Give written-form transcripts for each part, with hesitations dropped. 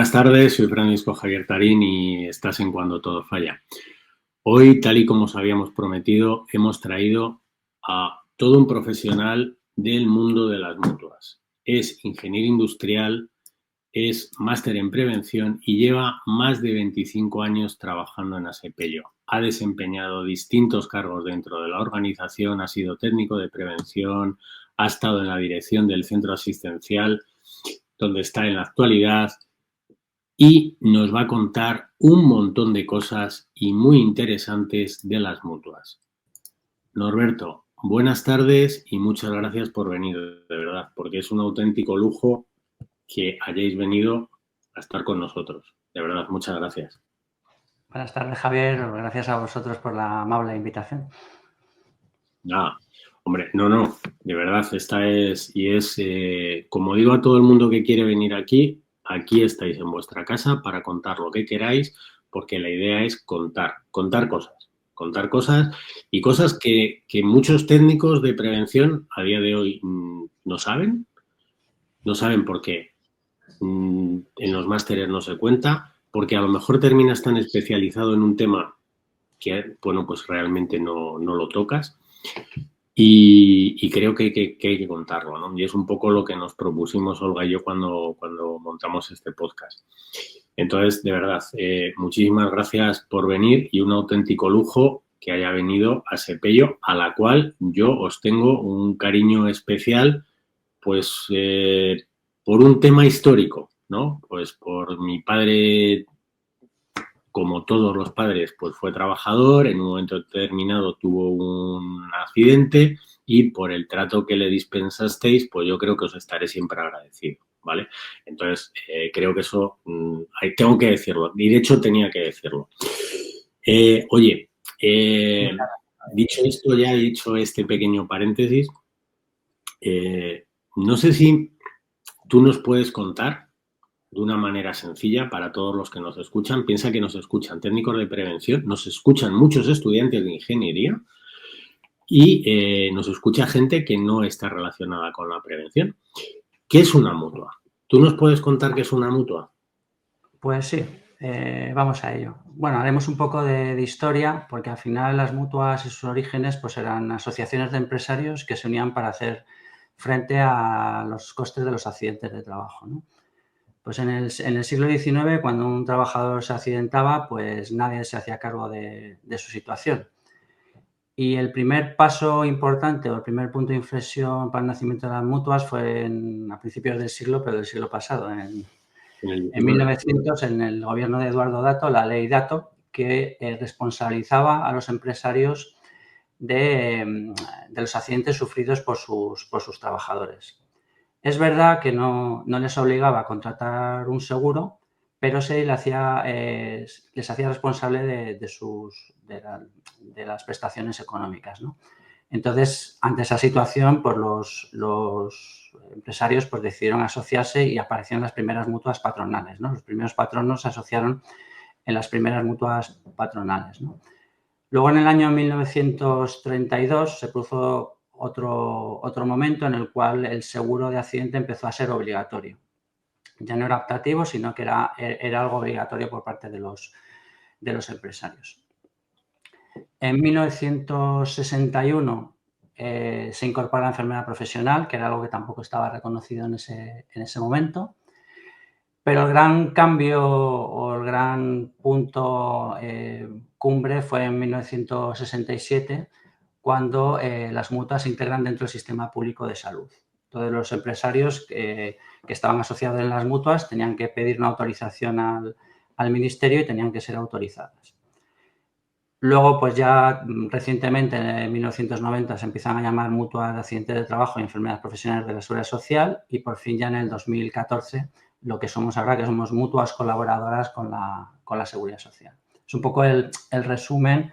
Buenas tardes, soy Francisco Javier Tarín y estás en Cuando Todo Falla. Hoy, tal y como os habíamos prometido, hemos traído a todo un profesional del mundo de las mutuas. Es ingeniero industrial, es máster en prevención y lleva más de 25 años trabajando en Asepello. Ha desempeñado distintos cargos dentro de la organización, ha sido técnico de prevención, ha estado en la dirección del centro asistencial, donde está en la actualidad, y nos va a contar un montón de cosas y muy interesantes de las mutuas. Norberto, buenas tardes y muchas gracias por venir, de verdad, porque es un auténtico lujo que hayáis venido a estar con nosotros. De verdad, muchas gracias. Buenas tardes, Javier. Gracias a vosotros por la amable invitación. Nada, hombre, no, de verdad, como digo a todo el mundo que quiere venir aquí, aquí estáis en vuestra casa para contar lo que queráis, porque la idea es contar cosas y cosas que muchos técnicos de prevención a día de hoy no saben por qué. En los másteres no se cuenta, porque a lo mejor terminas tan especializado en un tema que, bueno, pues realmente no lo tocas. Y creo que hay que contarlo, ¿no? Y es un poco lo que nos propusimos Olga y yo cuando montamos este podcast. Entonces, de verdad, muchísimas gracias por venir y un auténtico lujo que haya venido a Asepello, a la cual yo os tengo un cariño especial, pues por un tema histórico, ¿no? Pues por mi padre, como todos los padres, pues fue trabajador, en un momento determinado tuvo un accidente y por el trato que le dispensasteis, pues yo creo que os estaré siempre agradecido, ¿vale? Entonces, creo que eso tengo que decirlo, y de hecho tenía que decirlo. Oye, dicho esto ya, he dicho este pequeño paréntesis, no sé si tú nos puedes contar de una manera sencilla para todos los que nos escuchan. Piensa que nos escuchan técnicos de prevención, nos escuchan muchos estudiantes de ingeniería y nos escucha gente que no está relacionada con la prevención. ¿Qué es una mutua? ¿Tú nos puedes contar qué es una mutua? Pues sí, vamos a ello. Bueno, haremos un poco de historia, porque al final las mutuas y sus orígenes pues eran asociaciones de empresarios que se unían para hacer frente a los costes de los accidentes de trabajo, ¿no? Pues en el siglo XIX, cuando un trabajador se accidentaba, pues nadie se hacía cargo de su situación. Y el primer paso importante o el primer punto de inflexión para el nacimiento de las mutuas fue a principios del siglo, pero del siglo pasado, en 1900, en el gobierno de Eduardo Dato, la ley Dato, que responsabilizaba a los empresarios de los accidentes sufridos por sus trabajadores. Es verdad que no les obligaba a contratar un seguro, pero sí les hacía responsable de las prestaciones económicas, ¿no? Entonces, ante esa situación, pues los empresarios pues decidieron asociarse y aparecieron las primeras mutuas patronales, ¿no? Los primeros patronos se asociaron en las primeras mutuas patronales, ¿no? Luego, en el año 1932, se produjo otro momento en el cual el seguro de accidente empezó a ser obligatorio. Ya no era optativo, sino que era algo obligatorio por parte de los empresarios. En 1961 se incorpora la enfermedad profesional, que era algo que tampoco estaba reconocido en ese momento. Pero el gran cambio o el gran punto cumbre fue en 1967, cuando las mutuas se integran dentro del sistema público de salud. Todos los empresarios que estaban asociados en las mutuas tenían que pedir una autorización al ministerio y tenían que ser autorizadas. Luego, pues ya recientemente, en 1990, se empiezan a llamar mutuas de accidentes de trabajo y enfermedades profesionales de la Seguridad Social y por fin ya en el 2014 lo que somos ahora, que somos mutuas colaboradoras con la Seguridad Social. Es un poco el resumen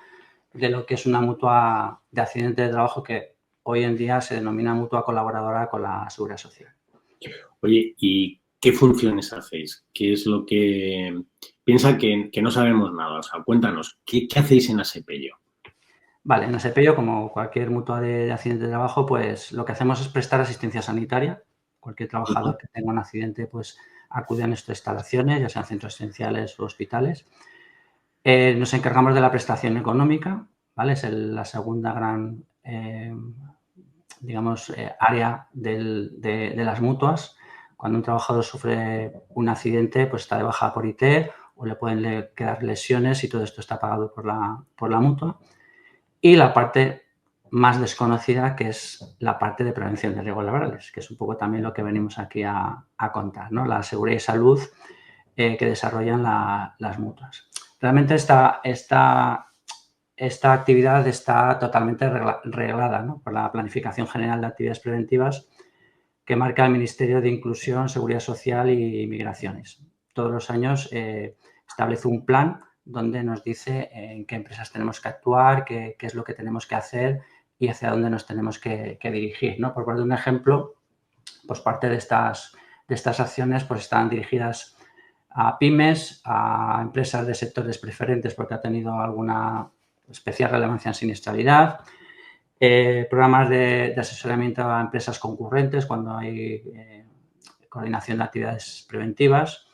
de lo que es una mutua de accidente de trabajo que hoy en día se denomina mutua colaboradora con la Seguridad Social. Oye, ¿y qué funciones hacéis? ¿Qué es lo que... Piensa que no sabemos nada, o sea, cuéntanos, ¿qué hacéis en Asepello? Vale, en Asepello, como cualquier mutua de accidente de trabajo, pues lo que hacemos es prestar asistencia sanitaria. Cualquier trabajador que tenga un accidente, pues acude a nuestras instalaciones, ya sean centros esenciales o hospitales. Nos encargamos de la prestación económica, ¿vale? Es la segunda gran, digamos, área de las mutuas. Cuando un trabajador sufre un accidente, pues está de baja por IT o le pueden quedar lesiones y todo esto está pagado por la mutua. Y la parte más desconocida, que es la parte de prevención de riesgos laborales, que es un poco también lo que venimos aquí a contar, ¿no? La seguridad y salud que desarrollan las mutuas. Realmente esta actividad está totalmente reglada, ¿no? Por la Planificación General de Actividades Preventivas que marca el Ministerio de Inclusión, Seguridad Social y Migraciones. Todos los años establece un plan donde nos dice en qué empresas tenemos que actuar, qué es lo que tenemos que hacer y hacia dónde nos tenemos que dirigir, ¿no? Por poner un ejemplo, pues parte de estas acciones pues están dirigidas a pymes, a empresas de sectores preferentes porque ha tenido alguna especial relevancia en siniestralidad, programas de asesoramiento a empresas concurrentes cuando hay coordinación de actividades preventivas,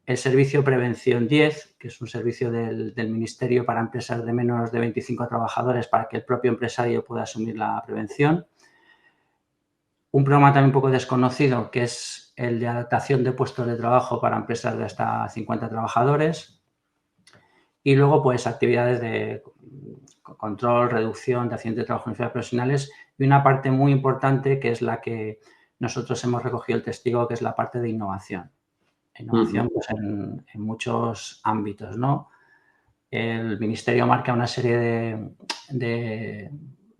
el servicio Prevención 10, que es un servicio del Ministerio para empresas de menos de 25 trabajadores para que el propio empresario pueda asumir la prevención. Un programa también un poco desconocido, que es el de adaptación de puestos de trabajo para empresas de hasta 50 trabajadores. Y luego, pues, actividades de control, reducción de accidentes de trabajo en enfermedades profesionales y una parte muy importante que es la que nosotros hemos recogido el testigo, que es la parte de innovación. Innovación pues, en muchos ámbitos, ¿no? El Ministerio marca una serie de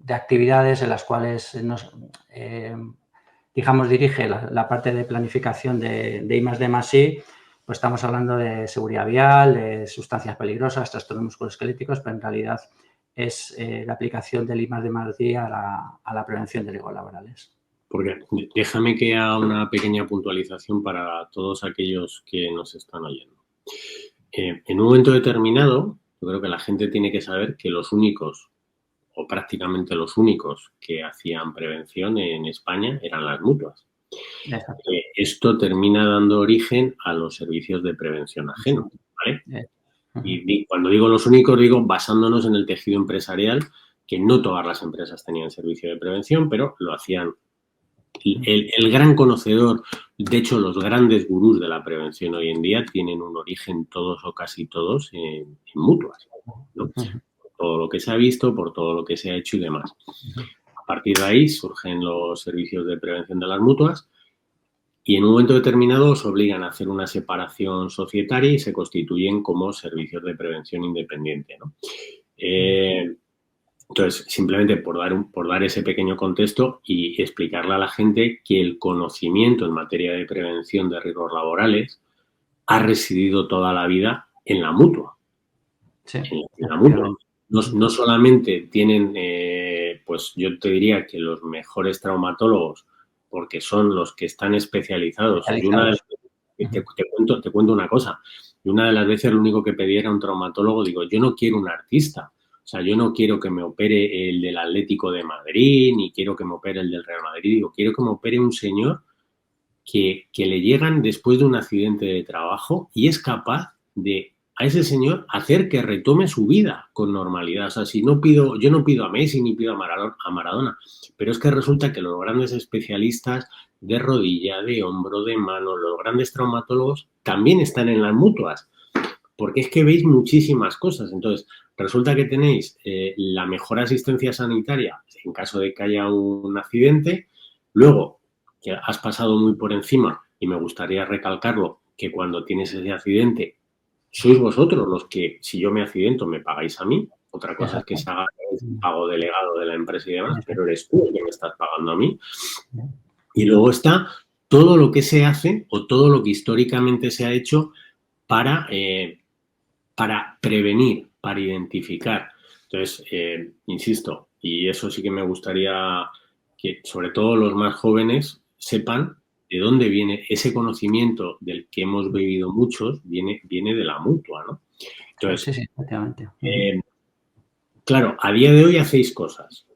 actividades en las cuales nos, digamos, dirige la parte de planificación de I+D+I. Pues estamos hablando de seguridad vial, de sustancias peligrosas, trastornos musculoesqueléticos, pero en realidad es la aplicación del I+D+I a la prevención de riesgos laborales. Porque déjame que haga una pequeña puntualización para todos aquellos que nos están oyendo. En un momento determinado, yo creo que la gente tiene que saber que los únicos, o prácticamente los únicos, que hacían prevención en España eran las mutuas. Esto termina dando origen a los servicios de prevención ajeno, ¿vale? Y cuando digo los únicos, digo basándonos en el tejido empresarial, que no todas las empresas tenían servicio de prevención, pero lo hacían. El gran conocedor, de hecho, los grandes gurús de la prevención hoy en día tienen un origen todos o casi todos en mutuas, ¿no? Por todo lo que se ha visto, por todo lo que se ha hecho y demás. A partir de ahí surgen los servicios de prevención de las mutuas y en un momento determinado os obligan a hacer una separación societaria y se constituyen como servicios de prevención independiente, ¿no? Entonces, simplemente por dar ese pequeño contexto y explicarle a la gente que el conocimiento en materia de prevención de riesgos laborales ha residido toda la vida en la mutua. Sí, en la mutua. No solamente tienen, pues yo te diría que los mejores traumatólogos, porque son los que están especializados. Y una de las, te cuento una cosa. Y una de las veces lo único que pedía era un traumatólogo, digo, yo no quiero un artista. O sea, yo no quiero que me opere el del Atlético de Madrid, ni quiero que me opere el del Real Madrid. Digo, quiero que me opere un señor que le llegan después de un accidente de trabajo y es capaz de, a ese señor, hacer que retome su vida con normalidad. O sea, yo no pido a Messi ni pido a Maradona, pero es que resulta que los grandes especialistas de rodilla, de hombro, de mano, los grandes traumatólogos también están en las mutuas. Porque es que veis muchísimas cosas. Entonces, resulta que tenéis la mejor asistencia sanitaria en caso de que haya un accidente. Luego, que has pasado muy por encima, y me gustaría recalcarlo, que cuando tienes ese accidente, sois vosotros los que, si yo me accidento, me pagáis a mí. Otra cosa es que se haga un pago delegado de la empresa y demás, pero eres tú el que me estás pagando a mí. Y luego está todo lo que se hace o todo lo que históricamente se ha hecho para prevenir, para identificar. Entonces, insisto, y eso sí que me gustaría que sobre todo los más jóvenes sepan de dónde viene ese conocimiento del que hemos vivido muchos, viene de la mutua, ¿no? Entonces, sí, efectivamente. Claro, a día de hoy hacéis cosas,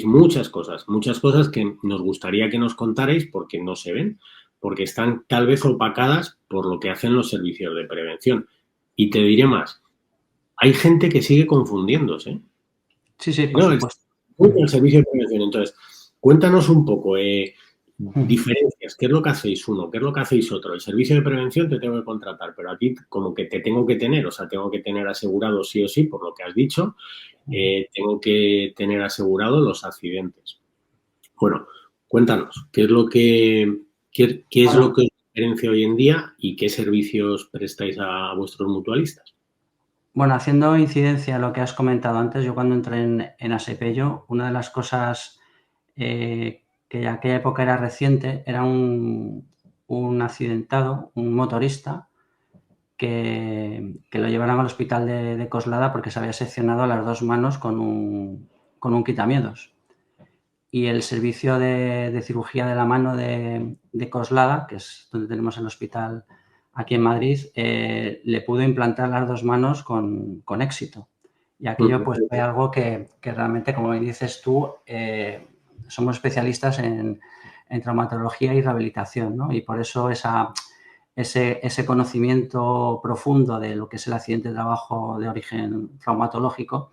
muchas cosas que nos gustaría que nos contarais porque no se ven, porque están tal vez opacadas por lo que hacen los servicios de prevención. Y te diré más, hay gente que sigue confundiéndose. Sí, sí, por No, supuesto. el servicio de prevención. Entonces, cuéntanos un poco, diferencias, ¿qué es lo que hacéis uno? ¿Qué es lo que hacéis otro? El servicio de prevención te tengo que contratar, pero aquí como que te tengo que tener, o sea, tengo que tener asegurado sí o sí, por lo que has dicho, tengo que tener asegurado los accidentes. Bueno, cuéntanos, qué es lo que os diferencia hoy en día y qué servicios prestáis a vuestros mutualistas? Bueno, haciendo incidencia a lo que has comentado antes, yo cuando entré en Asepello, una de las cosas que en aquella época era reciente era un accidentado, un motorista, que lo llevaron al hospital de Coslada porque se había seccionado las dos manos con un quitamiedos. Y el servicio de cirugía de la mano de Coslada, que es donde tenemos el hospital aquí en Madrid, le pudo implantar las dos manos con éxito. Y aquello pues fue algo que realmente, como dices tú, somos especialistas en traumatología y rehabilitación, ¿no? Y por eso ese conocimiento profundo de lo que es el accidente de trabajo de origen traumatológico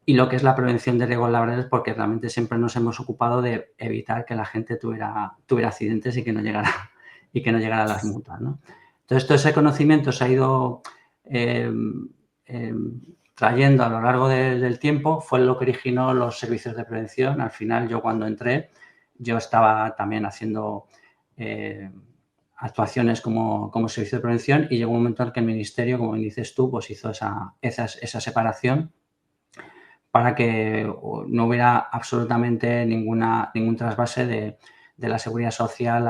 y lo que es la prevención de riesgos laborales, porque realmente siempre nos hemos ocupado de evitar que la gente tuviera accidentes y que no llegara a las mutuas, ¿no? Entonces, todo ese conocimiento se ha ido trayendo a lo largo del tiempo, fue lo que originó los servicios de prevención. Al final, yo cuando entré, yo estaba también haciendo actuaciones como servicio de prevención y llegó un momento en que el Ministerio, como dices tú, pues hizo esa separación para que no hubiera absolutamente ningún trasvase de la seguridad social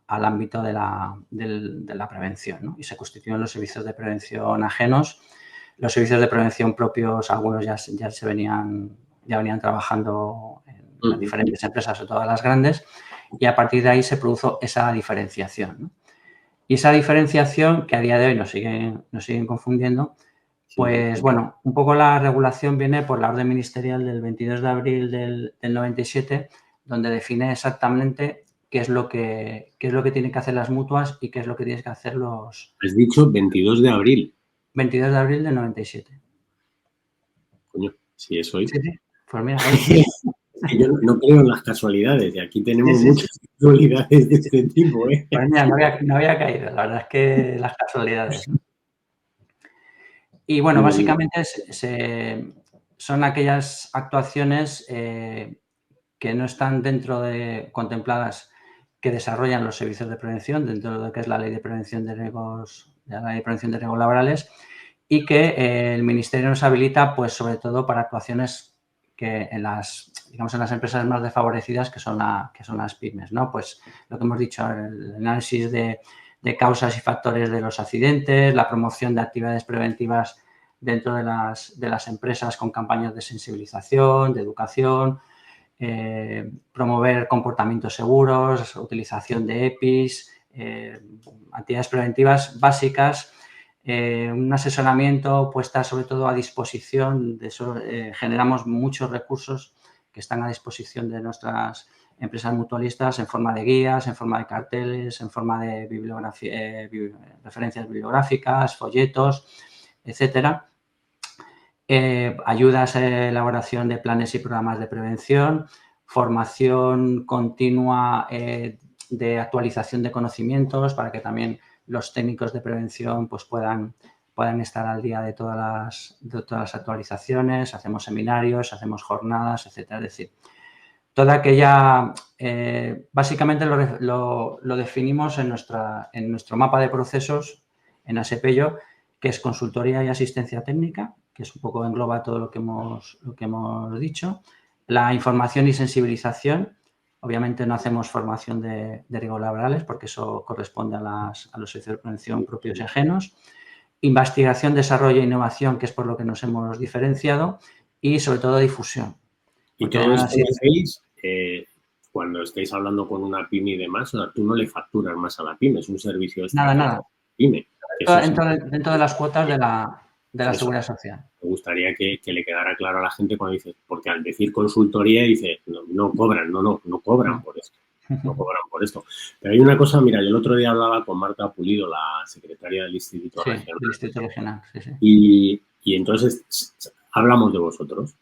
al ámbito de la prevención, ¿no? Y se constituyen los servicios de prevención ajenos. Los servicios de prevención propios, algunos ya venían trabajando en las diferentes empresas, sobre todo las grandes, y a partir de ahí se produjo esa diferenciación, ¿no? Y esa diferenciación, que a día de hoy nos siguen confundiendo, pues bueno, un poco la regulación viene por la orden ministerial del 22 de abril del 97, donde define exactamente qué es lo que tienen que hacer las mutuas y qué es lo que tienen que hacer los... Has dicho 22 de abril. 22 de abril del 97. Coño, si es hoy. Sí, sí. Pues mira, hoy... Yo no creo en las casualidades y aquí tenemos Sí. muchas casualidades de este tipo, Pues mira, no había caído, la verdad es que las casualidades, ¿no? Y bueno, básicamente son aquellas actuaciones que no están contempladas, que desarrollan los servicios de prevención dentro de lo que es la Ley de Prevención de Riesgos, Laborales, y que el Ministerio nos habilita, pues sobre todo para actuaciones que en las empresas más desfavorecidas, que son las pymes, ¿no? Pues lo que hemos dicho, el análisis de causas y factores de los accidentes, la promoción de actividades preventivas dentro de las empresas con campañas de sensibilización, de educación, promover comportamientos seguros, utilización de EPIs, actividades preventivas básicas, un asesoramiento puesta sobre todo a disposición. De eso generamos muchos recursos que están a disposición de nuestras empresas mutualistas en forma de guías, en forma de carteles, en forma de referencias bibliográficas, folletos, etcétera. Ayudas a la elaboración de planes y programas de prevención, formación continua de actualización de conocimientos para que también los técnicos de prevención pues puedan estar al día de todas las actualizaciones. Hacemos seminarios, hacemos jornadas, etcétera. Es decir, toda aquella... básicamente lo definimos en nuestro mapa de procesos en Asepello, que es consultoría y asistencia técnica, que es un poco engloba todo lo que hemos dicho. La información y sensibilización. Obviamente no hacemos formación de riesgos laborales porque eso corresponde a los servicios de prevención propios y ajenos. Investigación, desarrollo e innovación, que es por lo que nos hemos diferenciado. Y sobre todo difusión. Y todo esto lo hacéis cuando estáis hablando con una pyme y demás, o sea, tú no le facturas más a la pyme, es un servicio extra. Nada. Pyme. Dentro de las cuotas de la seguridad social. Me gustaría que le quedara claro a la gente cuando dice, porque al decir consultoría dice, no cobran, no cobran por esto. no cobran por esto. Pero hay una cosa, mira, yo el otro día hablaba con Marta Pulido, la secretaria del Instituto Sí, Regional, del Instituto Regional, sí, sí. y entonces hablamos de vosotros.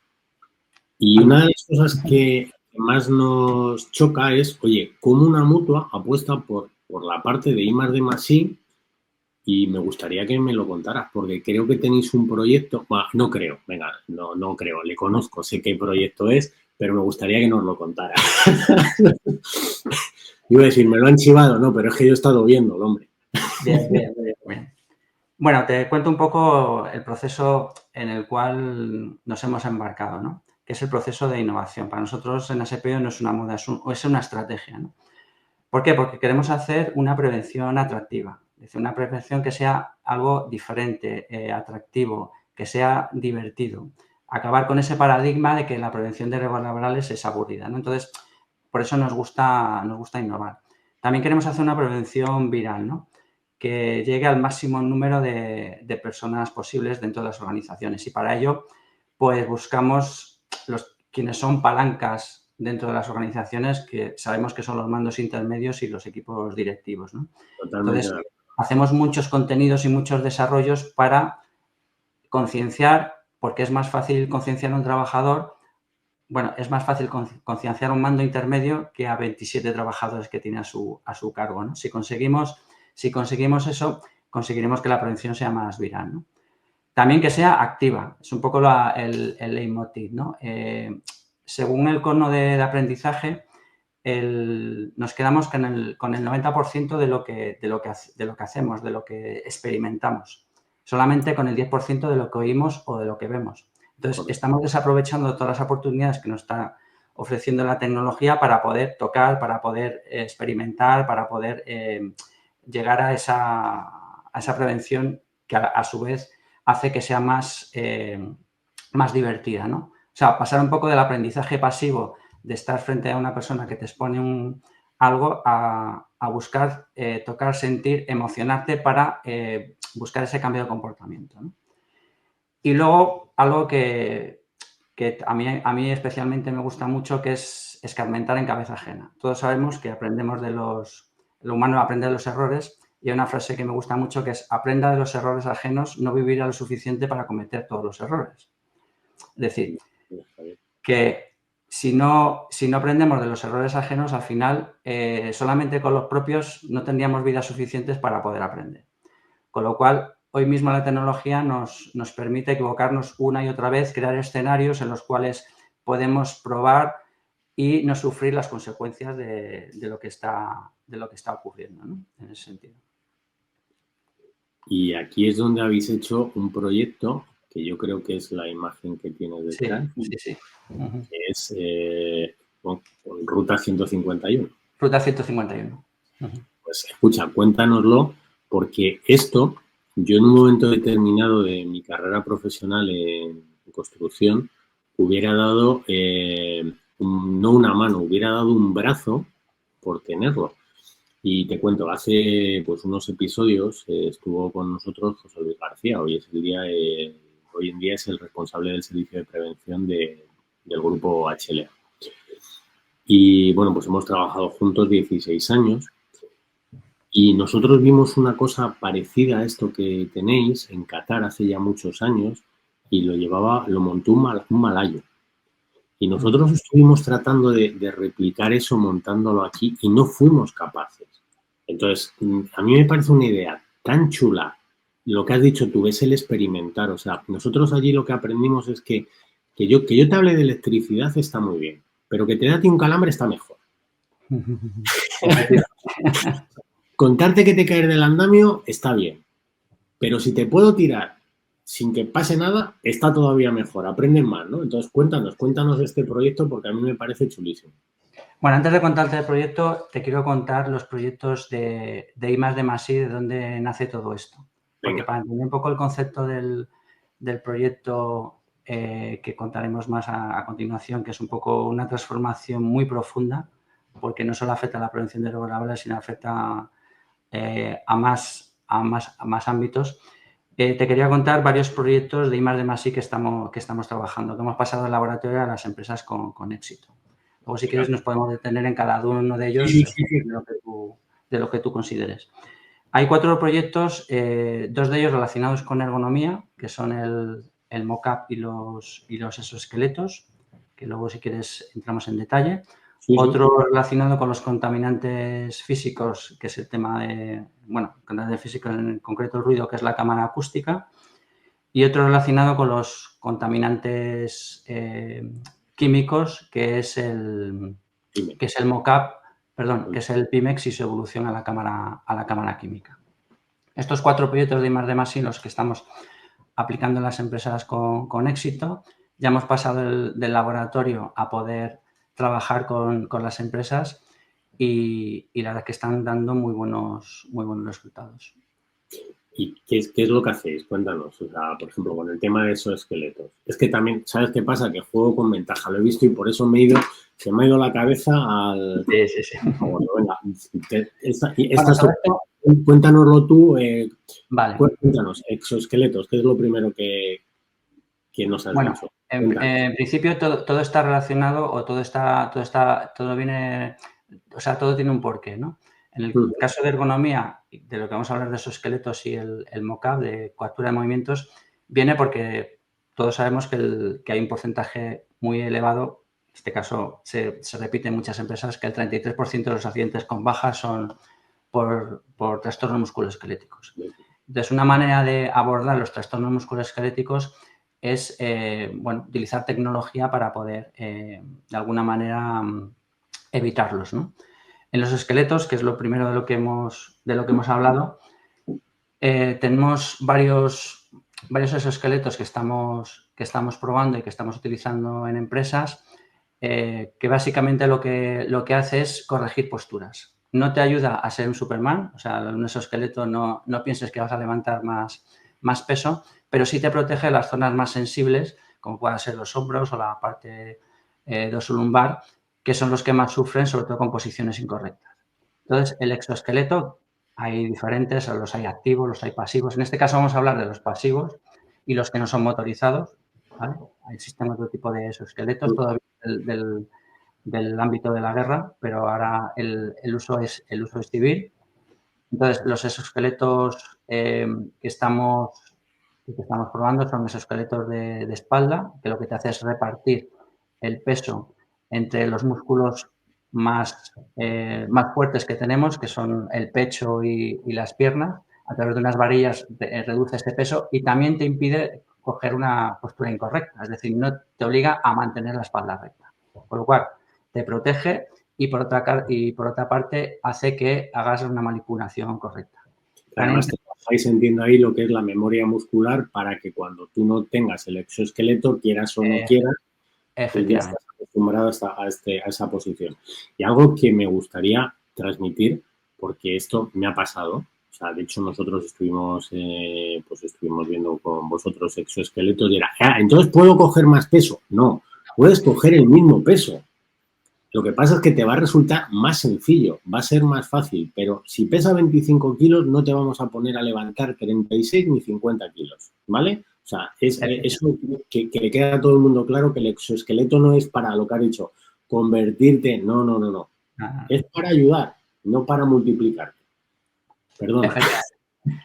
Y una de las cosas que más nos choca es, oye, cómo una mutua apuesta por la parte de I+D+I, y me gustaría que me lo contaras, porque creo que tenéis un proyecto, bueno, no creo, venga, no creo, le conozco, sé qué proyecto es, pero me gustaría que nos lo contara. Iba a decir, me lo han chivado, no, pero es que yo he estado viendo, hombre. Bien, bien, bien, bien. Bueno, te cuento un poco el proceso en el cual nos hemos embarcado, ¿no? Que es el proceso de innovación. Para nosotros en ASPO no es una moda, es una estrategia, ¿no? ¿Por qué? Porque queremos hacer una prevención atractiva, es decir, una prevención que sea algo diferente, atractivo, que sea divertido. Acabar con ese paradigma de que la prevención de riesgos laborales es aburrida, ¿no? Entonces, por eso nos gusta innovar. También queremos hacer una prevención viral, ¿no? Que llegue al máximo número de personas posibles dentro de las organizaciones. Y para ello, pues buscamos quienes son palancas dentro de las organizaciones, que sabemos que son los mandos intermedios y los equipos directivos, ¿no? Totalmente. Entonces, hacemos muchos contenidos y muchos desarrollos para concienciar, porque es más fácil concienciar a un trabajador, bueno, es más fácil concienciar a un mando intermedio que a 27 trabajadores que tiene a su cargo, ¿no? Si conseguimos eso, conseguiremos que la prevención sea más viral, ¿no? También que sea activa, es un poco el leitmotiv, ¿no? Según el cono de aprendizaje, nos quedamos con el 90% de lo que hacemos, de lo que experimentamos. Solamente con el 10% de lo que oímos o de lo que vemos. Entonces, estamos desaprovechando todas las oportunidades que nos está ofreciendo la tecnología para poder tocar, para poder experimentar, para poder llegar a esa prevención que a su vez hace que sea más divertida, ¿no? O sea, pasar un poco del aprendizaje pasivo de estar frente a una persona que te expone algo a buscar, tocar, sentir, emocionarte para buscar ese cambio de comportamiento, ¿no? Y luego algo que a mí especialmente me gusta mucho, que es escarmentar en cabeza ajena. Todos sabemos que lo humano aprende de los errores, y hay una frase que me gusta mucho que es: aprenda de los errores ajenos, no vivirá lo suficiente para cometer todos los errores. Es decir, que si no aprendemos de los errores ajenos, al final solamente con los propios no tendríamos vidas suficientes para poder aprender. Con lo cual, hoy mismo la tecnología nos permite equivocarnos una y otra vez, crear escenarios en los cuales podemos probar y no sufrir las consecuencias de lo que está ocurriendo, ¿no? En ese sentido. Y aquí es donde habéis hecho un proyecto que yo creo que es la imagen que tiene detrás, sí. Que es Ruta 151. Ruta 151. Pues escucha, cuéntanoslo, porque esto, yo en un momento determinado de mi carrera profesional en construcción, hubiera dado, no una mano, hubiera dado un brazo por tenerlo. Y te cuento, hace pues unos episodios estuvo con nosotros José Luis García. Hoy en día es el responsable del servicio de prevención del grupo HLA. Y bueno, pues hemos trabajado juntos 16 años. Y nosotros vimos una cosa parecida a esto que tenéis en Qatar hace ya muchos años, y lo montó un malayo. Y nosotros estuvimos tratando de replicar eso montándolo aquí y no fuimos capaces. Entonces, a mí me parece una idea tan chula. Lo que has dicho tú es el experimentar. O sea, nosotros allí lo que aprendimos es que yo te hable de electricidad está muy bien, pero que te dé un calambre está mejor. Contarte que te caes del andamio está bien, pero si te puedo tirar sin que pase nada, está todavía mejor, aprenden más, ¿no? Entonces, cuéntanos de este proyecto, porque a mí me parece chulísimo. Bueno, antes de contarte el proyecto, te quiero contar los proyectos de I+D+I, de dónde nace todo esto. Porque para entender un poco el concepto del proyecto que contaremos más a continuación, que es un poco una transformación muy profunda, porque no solo afecta a la prevención de riesgos laborales, sino afecta a más ámbitos. Te quería contar varios proyectos de I+D+I que estamos trabajando, que hemos pasado del laboratorio a las empresas con éxito. Luego, si quieres, nos podemos detener en cada uno de ellos de lo que tú consideres. Hay 4 proyectos, 2 de ellos relacionados con ergonomía, que son el mock-up y los exoesqueletos, que luego, si quieres, entramos en detalle. Otro relacionado con los contaminantes físicos, que es el tema de, contaminantes físicos, en concreto el ruido, que es la cámara acústica. Y otro relacionado con los contaminantes químicos, que es el mock-up, que es el Pimex y su evolución a la cámara química. Estos 4 proyectos de I+D+I los que estamos aplicando en las empresas con éxito. Ya hemos pasado del laboratorio a poder trabajar con las empresas y la verdad es que están dando muy buenos resultados. ¿Y qué es lo que hacéis? Cuéntanos. O sea, por ejemplo, con el tema de esos esqueletos. Es que también, ¿sabes qué pasa? Que juego con ventaja. Lo he visto y por eso se me ha ido la cabeza al... Sí. Bueno, venga. Cuéntanoslo tú. Vale. Cuéntanos, exoesqueletos. ¿Qué es lo primero que nos has dicho? En principio todo está relacionado o todo viene... O sea, todo tiene un porqué, ¿no? En el caso de ergonomía, de lo que vamos a hablar de esos esqueletos y el mock-up de captura de movimientos, viene porque todos sabemos que hay un porcentaje muy elevado, en este caso se repite en muchas empresas, que el 33% de los accidentes con bajas son por trastornos musculoesqueléticos. Entonces, una manera de abordar los trastornos musculoesqueléticos es utilizar tecnología para poder, de alguna manera, evitarlos, ¿no? En los esqueletos, que es lo primero de lo que hemos hablado, tenemos varios exoesqueletos que estamos probando y que estamos utilizando en empresas, que básicamente lo que hace es corregir posturas. No te ayuda a ser un Superman, o sea, un exoesqueleto no pienses que vas a levantar más peso, pero sí te protege las zonas más sensibles, como puedan ser los hombros o la parte dorsolumbar, que son los que más sufren, sobre todo con posiciones incorrectas. Entonces, el exoesqueleto, hay diferentes, los hay activos, los hay pasivos. En este caso vamos a hablar de los pasivos y los que no son motorizados, ¿vale? Existen otro tipo de exoesqueletos todavía del ámbito de la guerra, pero ahora el uso es civil. Entonces, los exoesqueletos que estamos probando son exoesqueletos de espalda, que lo que te hace es repartir el peso entre los músculos más fuertes que tenemos, que son el pecho y las piernas. A través de unas varillas reduce este peso y también te impide coger una postura incorrecta, es decir, no te obliga a mantener la espalda recta. Por lo cual, te protege y por otra parte hace que hagas una manipulación correcta. Además, estáis entiendo ahí lo que es la memoria muscular para que cuando tú no tengas el exoesqueleto, quieras o no quieras, ya estás acostumbrado a esa posición. Y algo que me gustaría transmitir, porque esto me ha pasado, o sea, de hecho nosotros estuvimos viendo con vosotros exoesqueletos y era, entonces ¿puedo coger más peso? No, puedes coger el mismo peso. Lo que pasa es que te va a resultar más sencillo, va a ser más fácil, pero si pesa 25 kilos no te vamos a poner a levantar 36 ni 50 kilos, ¿vale? O sea, es eso que le queda a todo el mundo claro, que el exoesqueleto no es para lo que ha dicho, convertirte, no. Es para ayudar, no para multiplicarte. Perdona.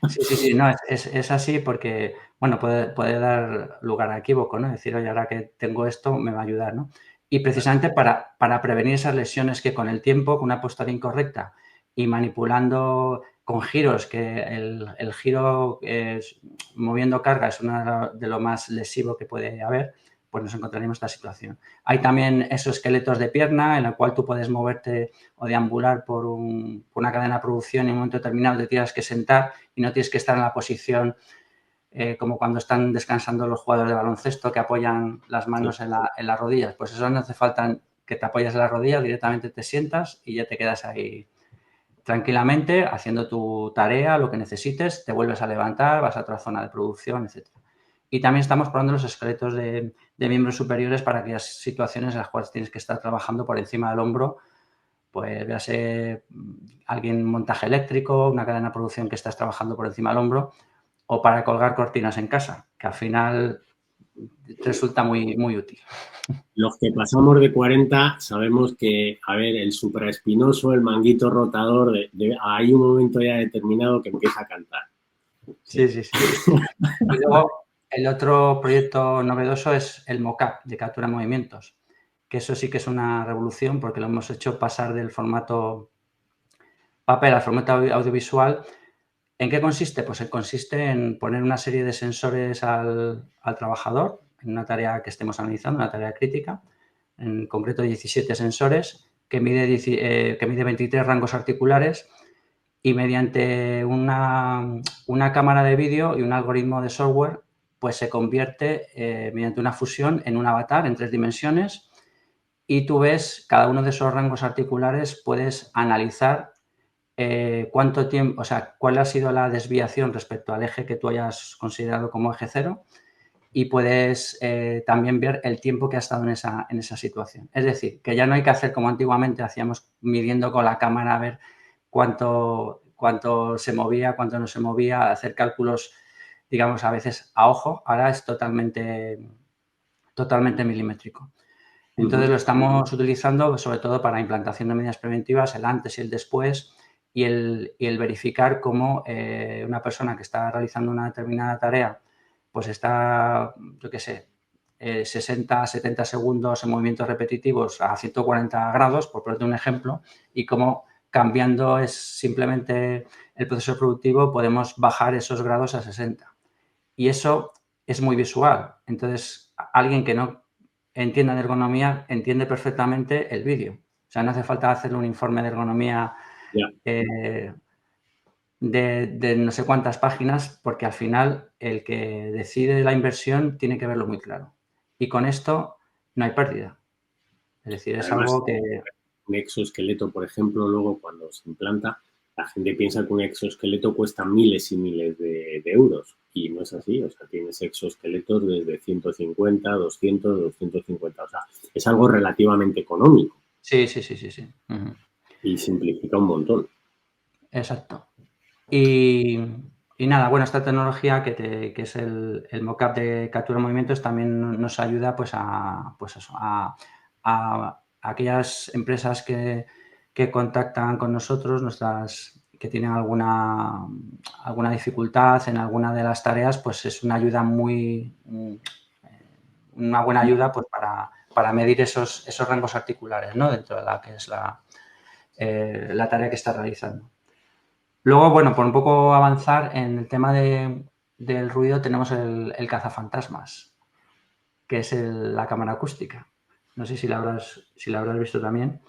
Sí, no, es así porque, bueno, puede dar lugar a equívoco, ¿no? Decir, oye, ahora que tengo esto, me va a ayudar, ¿no? Y precisamente para prevenir esas lesiones que con el tiempo, con una postura incorrecta y manipulando con giros, que el giro moviendo carga es uno de lo más lesivo que puede haber, pues nos encontraremos esta situación. Hay también esos esqueletos de pierna en el cual tú puedes moverte o deambular por una cadena de producción y en un momento determinado te tienes que sentar y no tienes que estar en la posición como cuando están descansando los jugadores de baloncesto que apoyan las manos en las rodillas. Pues eso no hace falta que te apoyes en las rodillas, directamente te sientas y ya te quedas ahí tranquilamente haciendo tu tarea, lo que necesites, te vuelves a levantar, vas a otra zona de producción, etc. Y también estamos probando los esqueletos de miembros superiores para aquellas situaciones en las cuales tienes que estar trabajando por encima del hombro, pues véase alguien montaje eléctrico, una cadena de producción que estás trabajando por encima del hombro, o para colgar cortinas en casa, que al final resulta muy, muy útil. Los que pasamos de 40 sabemos que, a ver, el supraespinoso, el manguito rotador, hay un momento ya determinado que empieza a cantar. Sí, sí, sí. Y luego, el otro proyecto novedoso es el mockup de captura de movimientos, que eso sí que es una revolución porque lo hemos hecho pasar del formato papel al formato audiovisual. ¿En qué consiste? Pues consiste en poner una serie de sensores al trabajador en una tarea que estemos analizando, una tarea crítica, en concreto 17 sensores, que mide 23 rangos articulares y mediante una cámara de vídeo y un algoritmo de software, pues se convierte mediante una fusión en un avatar en 3 dimensiones y tú ves cada uno de esos rangos articulares, puedes analizar cuánto tiempo, o sea, cuál ha sido la desviación respecto al eje que tú hayas considerado como eje cero y puedes también ver el tiempo que ha estado en esa situación. Es decir, que ya no hay que hacer como antiguamente hacíamos midiendo con la cámara a ver cuánto se movía, cuánto no se movía, hacer cálculos, digamos, a veces a ojo. Ahora es totalmente milimétrico. Entonces lo estamos utilizando sobre todo para implantación de medidas preventivas, el antes y el después, y el verificar cómo una persona que está realizando una determinada tarea, pues está, yo qué sé, 60, 70 segundos en movimientos repetitivos a 140 grados, por ponerte un ejemplo, y cómo cambiando es simplemente el proceso productivo podemos bajar esos grados a 60. Y eso es muy visual. Entonces, alguien que no entienda de ergonomía entiende perfectamente el vídeo. O sea, no hace falta hacer un informe de ergonomía de no sé cuántas páginas, porque al final el que decide la inversión tiene que verlo muy claro. Y con esto no hay pérdida. Es decir, es Además, algo que... un exoesqueleto, por ejemplo, luego cuando se implanta, la gente piensa que un exoesqueleto cuesta miles y miles de euros y no es así. O sea, tienes exoesqueletos desde 150, 200, 250. O sea, es algo relativamente económico. Sí, sí, sí, sí, sí. Y simplifica un montón. Exacto. Y nada, bueno, esta tecnología que es el mockup de captura de movimientos también nos ayuda pues a aquellas empresas que contactan con nosotros, que tienen alguna dificultad en alguna de las tareas, pues es una ayuda una buena ayuda pues para medir esos rangos articulares, ¿no? Dentro de la que es la tarea que está realizando. Luego, bueno, por un poco avanzar en el tema del ruido, tenemos el cazafantasmas, que es la cámara acústica. No sé si la habrás visto también.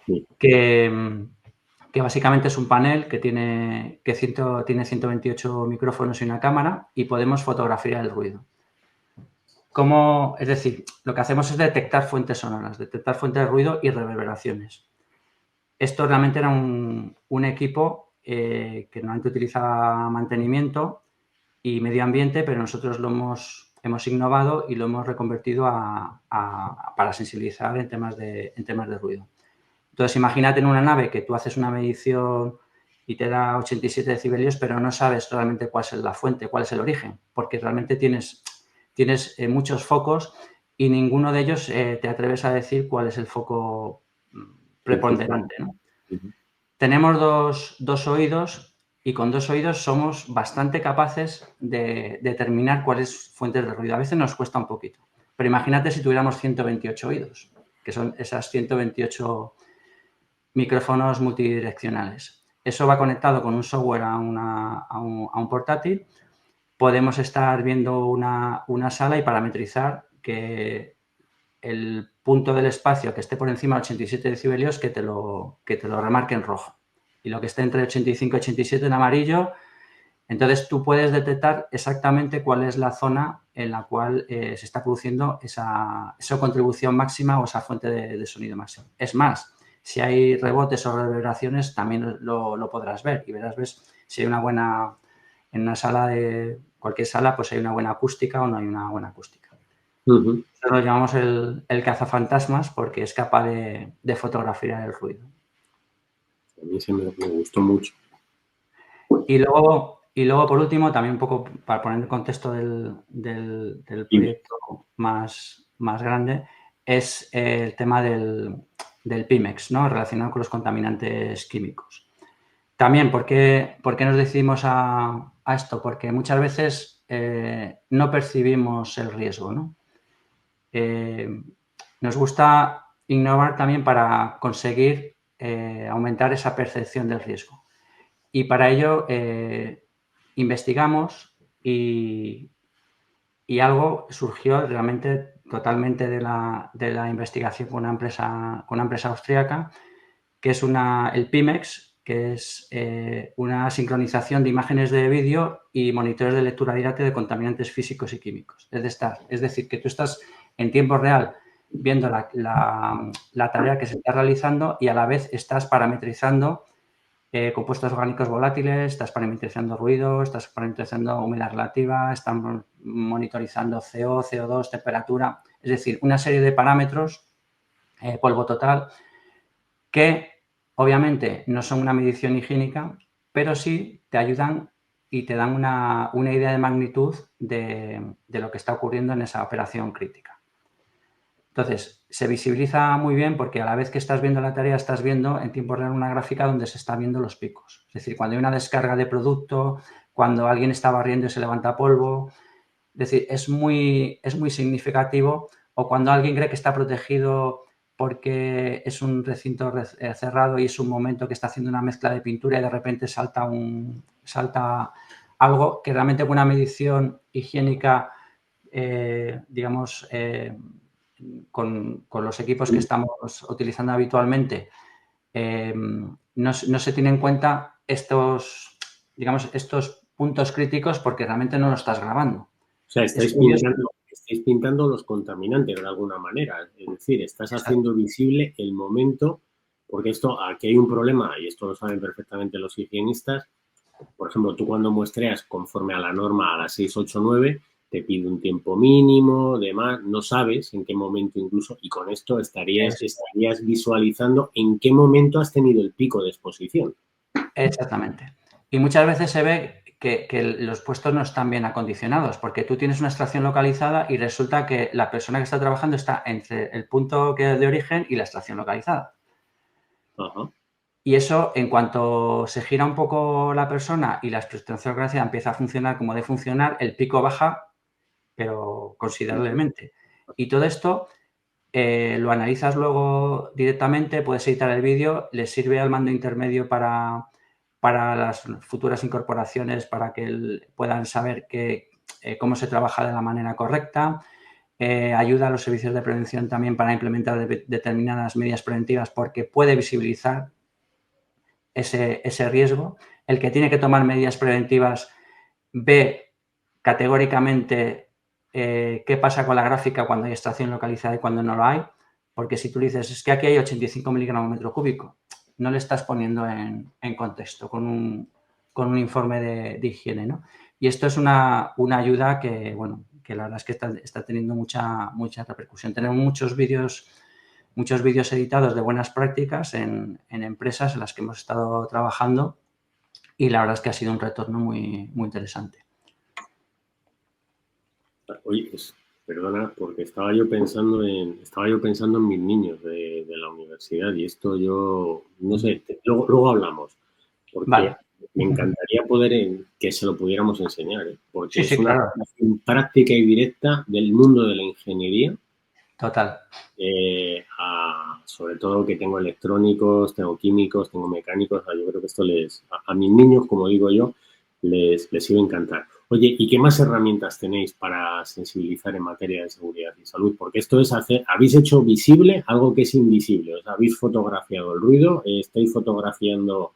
Sí. Que básicamente es un panel que tiene 128 micrófonos y una cámara y podemos fotografiar el ruido. Es decir, lo que hacemos es detectar fuentes sonoras, detectar fuentes de ruido y reverberaciones. Esto realmente era un equipo que normalmente utilizaba mantenimiento y medio ambiente, pero nosotros lo hemos innovado y lo hemos reconvertido para sensibilizar en temas de ruido. Entonces, imagínate en una nave que tú haces una medición y te da 87 decibelios, pero no sabes realmente cuál es la fuente, cuál es el origen, porque realmente tienes muchos focos y ninguno de ellos te atreves a decir cuál es el foco preponderante, ¿no? Tenemos dos oídos y con 2 oídos somos bastante capaces de determinar cuáles fuentes de ruido. A veces nos cuesta un poquito, pero imagínate si tuviéramos 128 oídos, que son esas 128 micrófonos multidireccionales. Eso va conectado con un software a un portátil. Podemos estar viendo una sala y parametrizar que el punto del espacio que esté por encima de 87 decibelios que te lo remarque en rojo. Y lo que esté entre 85 y 87 en amarillo. Entonces, tú puedes detectar exactamente cuál es la zona en la cual se está produciendo esa contribución máxima o esa fuente de sonido máximo. Es más, si hay rebotes o reverberaciones, también lo podrás ver y ves si hay una buena, en una sala de cualquier sala, pues hay una buena acústica o no hay una buena acústica. Nosotros lo llamamos el cazafantasmas porque es capaz de fotografiar el ruido. A mí se me gustó mucho. Y luego Y luego, por último, también un poco para poner en contexto del proyecto más grande, es el tema del Pimex, ¿no? Relacionado con los contaminantes químicos. También, ¿por qué nos decidimos a esto? Porque muchas veces no percibimos el riesgo, ¿no? Nos gusta innovar también para conseguir aumentar esa percepción del riesgo. Y para ello investigamos y algo surgió realmente totalmente de la investigación con una empresa austríaca, que es el Pimex, que es una sincronización de imágenes de vídeo y monitores de lectura directa de contaminantes físicos y químicos. Es decir, que tú estás en tiempo real viendo la tarea que se está realizando y a la vez estás parametrizando compuestos orgánicos volátiles, estás parametrizando ruido, estás parametrizando humedad relativa, estás monitorizando CO, CO2, temperatura, es decir, una serie de parámetros, polvo total, que obviamente no son una medición higiénica, pero sí te ayudan y te dan una idea de magnitud de lo que está ocurriendo en esa operación crítica. Entonces, se visibiliza muy bien porque a la vez que estás viendo la tarea, estás viendo en tiempo real una gráfica donde se están viendo los picos. Es decir, cuando hay una descarga de producto, cuando alguien está barriendo y se levanta polvo. Es decir, es muy significativo. O cuando alguien cree que está protegido porque es un recinto cerrado y es un momento que está haciendo una mezcla de pintura y de repente salta algo que realmente con una medición higiénica, digamos, con los equipos que estamos utilizando habitualmente, no se tienen en cuenta estos puntos críticos porque realmente no lo estás grabando. O sea, estáis pintando los contaminantes de alguna manera. Es decir, estás haciendo visible el momento, porque aquí hay un problema, y esto lo saben perfectamente los higienistas. Por ejemplo, tú cuando muestreas conforme a la norma a las 689, te pide un tiempo mínimo, demás, no sabes en qué momento incluso, y con esto estarías visualizando en qué momento has tenido el pico de exposición. Exactamente. Y muchas veces se ve que los puestos no están bien acondicionados, porque tú tienes una extracción localizada y resulta que la persona que está trabajando está entre el punto de origen y la extracción localizada. Ajá. Y eso, en cuanto se gira un poco la persona y la extracción localizada empieza a funcionar como debe funcionar, el pico baja, pero considerablemente. Y todo esto lo analizas luego directamente, puedes editar el vídeo, le sirve al mando intermedio para las futuras incorporaciones, para que puedan saber cómo se trabaja de la manera correcta. Ayuda a los servicios de prevención también para implementar determinadas medidas preventivas porque puede visibilizar ese riesgo. El que tiene que tomar medidas preventivas ve categóricamente qué pasa con la gráfica cuando hay extracción localizada y cuando no lo hay, porque si tú dices, es que aquí hay 85 miligramos metro cúbico, no le estás poniendo en contexto con un informe de higiene, ¿no? Y esto es una ayuda que, bueno, que la verdad es que está teniendo mucha repercusión. Tenemos muchos vídeos editados de buenas prácticas en empresas en las que hemos estado trabajando y la verdad es que ha sido un retorno muy interesante. Oye, perdona, porque estaba yo pensando en mis niños de la universidad y esto yo, no sé, luego hablamos, porque vale. Me encantaría que se lo pudiéramos enseñar, porque Sí, es una claro. aplicación práctica y directa del mundo de la ingeniería. Total. Sobre todo que tengo electrónicos, tengo químicos, tengo mecánicos. Yo creo que esto a mis niños, como digo yo, les iba a encantar. Oye, ¿y qué más herramientas tenéis para sensibilizar en materia de seguridad y salud? Porque esto es habéis hecho visible algo que es invisible. O sea, habéis fotografiado el ruido, estáis fotografiando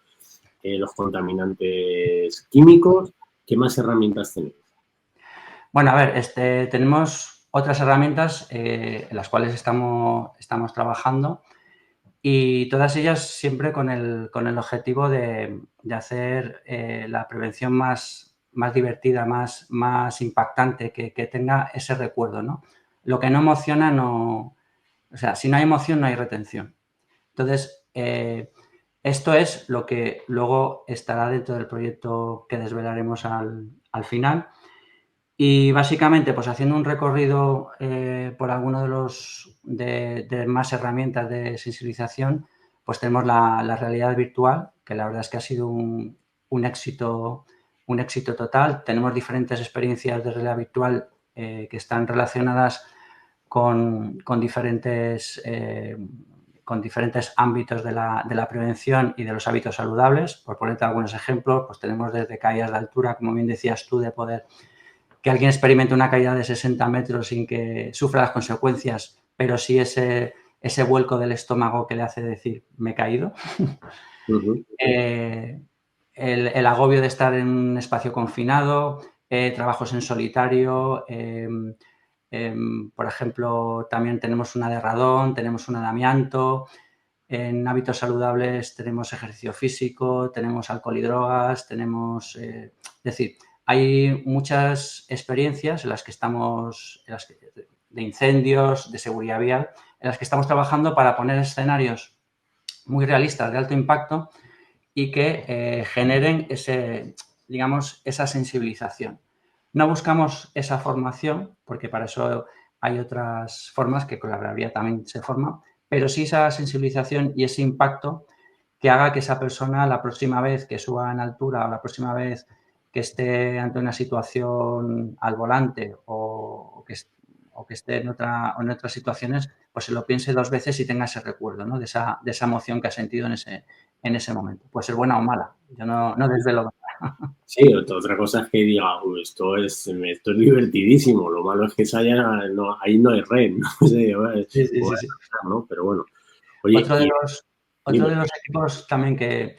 los contaminantes químicos. ¿Qué más herramientas tenéis? Bueno, a ver, tenemos otras herramientas en las cuales estamos trabajando y todas ellas siempre con el objetivo de hacer la prevención más divertida, más impactante, que tenga ese recuerdo, ¿no? Lo que no emociona no... O sea, si no hay emoción, no hay retención. Entonces, Esto es lo que luego estará dentro del proyecto que desvelaremos al final. Y básicamente, pues haciendo un recorrido por alguno de más herramientas de sensibilización, pues tenemos la realidad virtual, que la verdad es que ha sido un éxito total. Tenemos diferentes experiencias de realidad virtual que están relacionadas con diferentes ámbitos de la prevención y de los hábitos saludables. Por ponerte algunos ejemplos, pues tenemos desde caídas de altura, como bien decías tú, de poder que alguien experimente una caída de 60 metros sin que sufra las consecuencias, pero sí ese vuelco del estómago que le hace decir, me he caído. Ujú. El agobio de estar en un espacio confinado, trabajos en solitario, por ejemplo, también tenemos una de radón, tenemos una de amianto. En hábitos saludables tenemos ejercicio físico, tenemos alcohol y drogas, tenemos... es decir, hay muchas experiencias en las que estamos, de incendios, de seguridad vial, en las que estamos trabajando para poner escenarios muy realistas de alto impacto y que generen digamos, esa sensibilización. No buscamos esa formación, porque para eso hay otras formas que con la realidad también se forma, pero sí esa sensibilización y ese impacto que haga que esa persona la próxima vez que suba en altura o la próxima vez que esté ante una situación al volante o que esté en otras situaciones, pues se lo piense dos veces y tenga ese recuerdo, ¿no? de esa emoción que ha sentido en ese momento. Puede ser buena o mala. Yo no desvelo. Sí, otra cosa es que diga, esto es divertidísimo, lo malo es que ahí no hay red, no sé, Sí, sí, sí, puede sí. pasar, ¿no? Pero bueno, oye, Otro de y los, otro dime, de los equipos también que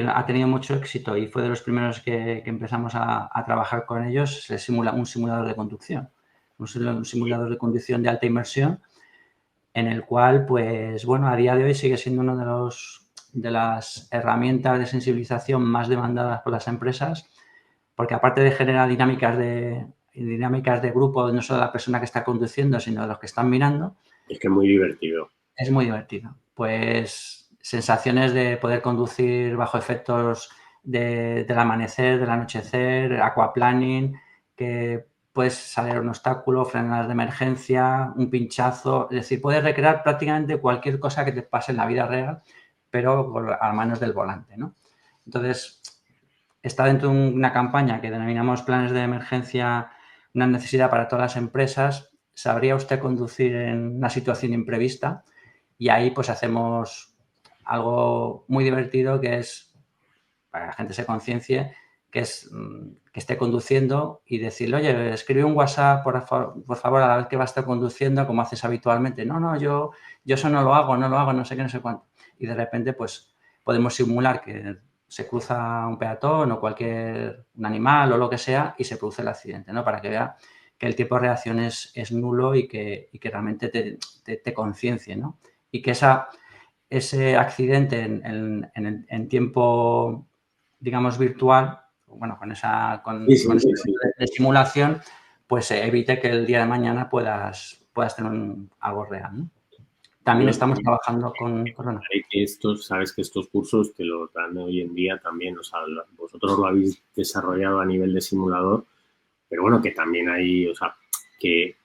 ha tenido mucho éxito y fue de los primeros que empezamos a trabajar con ellos es un simulador de conducción. Un simulador de conducción de alta inmersión en el cual, pues bueno, a día de hoy sigue siendo uno de las herramientas de sensibilización más demandadas por las empresas, porque aparte de generar dinámicas de grupo, no solo de la persona que está conduciendo, sino de los que están mirando, es que es muy divertido. es muy divertido. Pues sensaciones de poder conducir bajo efectos del amanecer, del anochecer, aquaplaning, que puedes salir a un obstáculo, frenar de emergencia, un pinchazo. Es decir, puedes recrear prácticamente cualquier cosa que te pase en la vida real, pero a manos del volante, ¿no? Entonces, está dentro de una campaña que denominamos planes de emergencia, una necesidad para todas las empresas. ¿Sabría usted conducir en una situación imprevista? Y ahí pues hacemos algo muy divertido que es, para que la gente se conciencie, que es que esté conduciendo y decirle, oye, escribe un WhatsApp, por favor, a la vez que va a estar conduciendo, como haces habitualmente. No, yo eso no lo hago, no sé qué, no sé cuánto. Y de repente, pues, podemos simular que se cruza un peatón o un animal o lo que sea y se produce el accidente, ¿no? Para que vea que el tiempo de reacción es nulo y que realmente te conciencie, ¿no? Y que ese accidente en tiempo, digamos, virtual, bueno, con Sí, sí, ese sí, sí. de simulación, pues evite que el día de mañana puedas tener algo real, ¿no? También Yo estamos trabajando con Corona. hay que sabes que estos cursos te los dan hoy en día también, o sea, vosotros lo habéis desarrollado a nivel de simulador, pero bueno, que también hay, o sea, que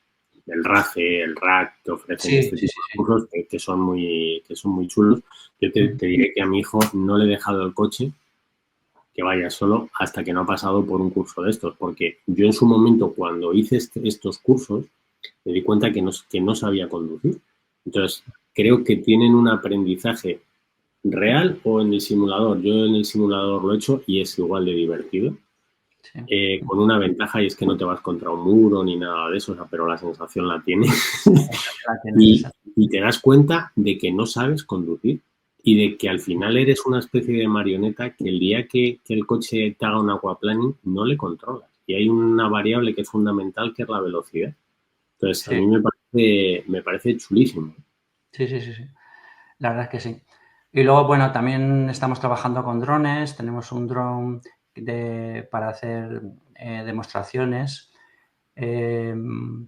el RACE, el RAC, te ofrecen Sí, este sí, tipo sí, de sí. cursos que son muy chulos. Yo te diré que a mi hijo no le he dejado el coche que vaya solo hasta que no ha pasado por un curso de estos, porque yo en su momento cuando hice estos cursos me di cuenta que no sabía conducir. Entonces, creo que tienen un aprendizaje real o en el simulador. Yo en el simulador lo he hecho y es igual de divertido. Sí. Con una ventaja y es que no te vas contra un muro ni nada de eso, o sea, pero la sensación la tienes. La tienes y, esa. y te das cuenta de que no sabes conducir y de que al final eres una especie de marioneta que el día que el coche te haga un aquaplaning no le controlas. Y hay una variable que es fundamental que es la velocidad. Entonces, a Sí, mí me parece chulísimo. sí, sí, sí, sí. La verdad es que sí. Y luego, bueno, también estamos trabajando con drones. Tenemos un dron para hacer demostraciones.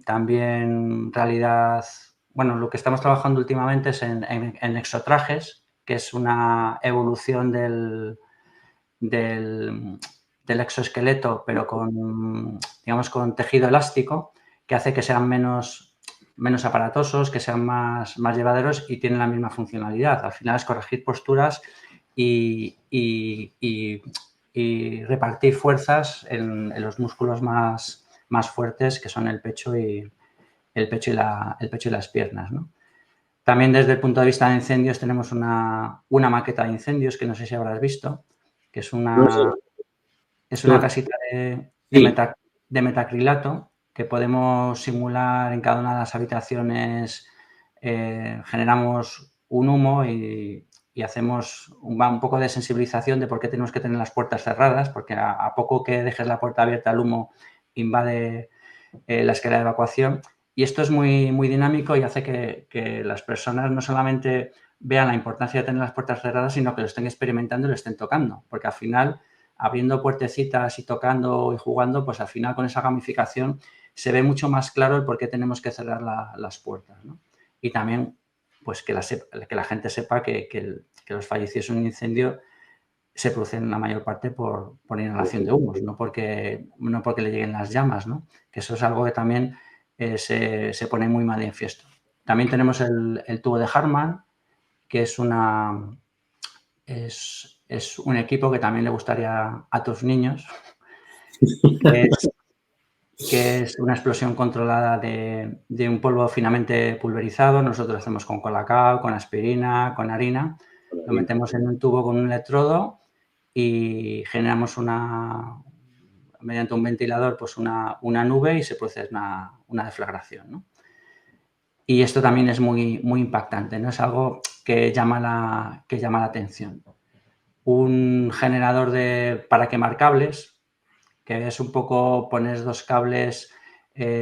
También realidad, bueno, lo que estamos trabajando últimamente es en exotrajes, que es una evolución del exoesqueleto, pero con, digamos, con tejido elástico, que hace que sean menos aparatosos, que sean más llevaderos y tienen la misma funcionalidad. Al final es corregir posturas y repartir fuerzas en los músculos más fuertes, que son el pecho y las piernas, ¿no? También desde el punto de vista de incendios tenemos una maqueta de incendios que no sé si habrás visto, que es No sé. una No, casita sí. de metacrilato que podemos simular en cada una de las habitaciones. Generamos un humo y hacemos un poco de sensibilización de por qué tenemos que tener las puertas cerradas, porque a poco que dejes la puerta abierta el humo invade la escalera de evacuación. Y esto es muy, muy dinámico y hace que las personas no solamente vean la importancia de tener las puertas cerradas, sino que lo estén experimentando y lo estén tocando. Porque al final, abriendo puertecitas y tocando y jugando, pues al final con esa gamificación se ve mucho más claro el por qué tenemos que cerrar las puertas, ¿no? Y también, pues que la gente sepa que los fallecidos en un incendio se producen la mayor parte por inhalación de humos, no porque le lleguen las llamas, ¿no? Que eso es algo que también se pone muy manifiesto. También tenemos el tubo de Hartmann, que es un equipo que también le gustaría a tus niños, que es una explosión controlada de un polvo finamente pulverizado. Nosotros lo hacemos con colacao, con aspirina, con harina. Lo metemos en un tubo con un electrodo y generamos mediante un ventilador, pues una nube y se produce una deflagración, ¿no? Y esto también es muy, muy impactante, ¿no? Es algo que llama la atención. Un generador para quemar cables, que es un poco poner dos cables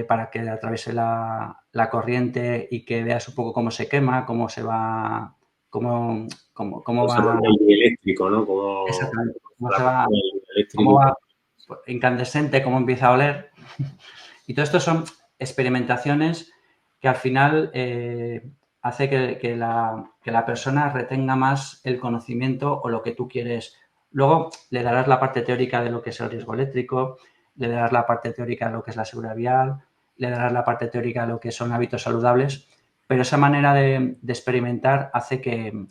para que atraviese la corriente y que veas un poco cómo se quema, cómo se va, cómo va. El eléctrico, ¿no? Exactamente. Cómo Eléctrico. va incandescente, cómo empieza a oler. Y todo esto son experimentaciones que al final hace que la persona retenga más el conocimiento o lo que tú quieres. Luego le darás la parte teórica de lo que es el riesgo eléctrico, le darás la parte teórica de lo que es la seguridad vial, le darás la parte teórica de lo que son hábitos saludables, pero esa manera de experimentar hace que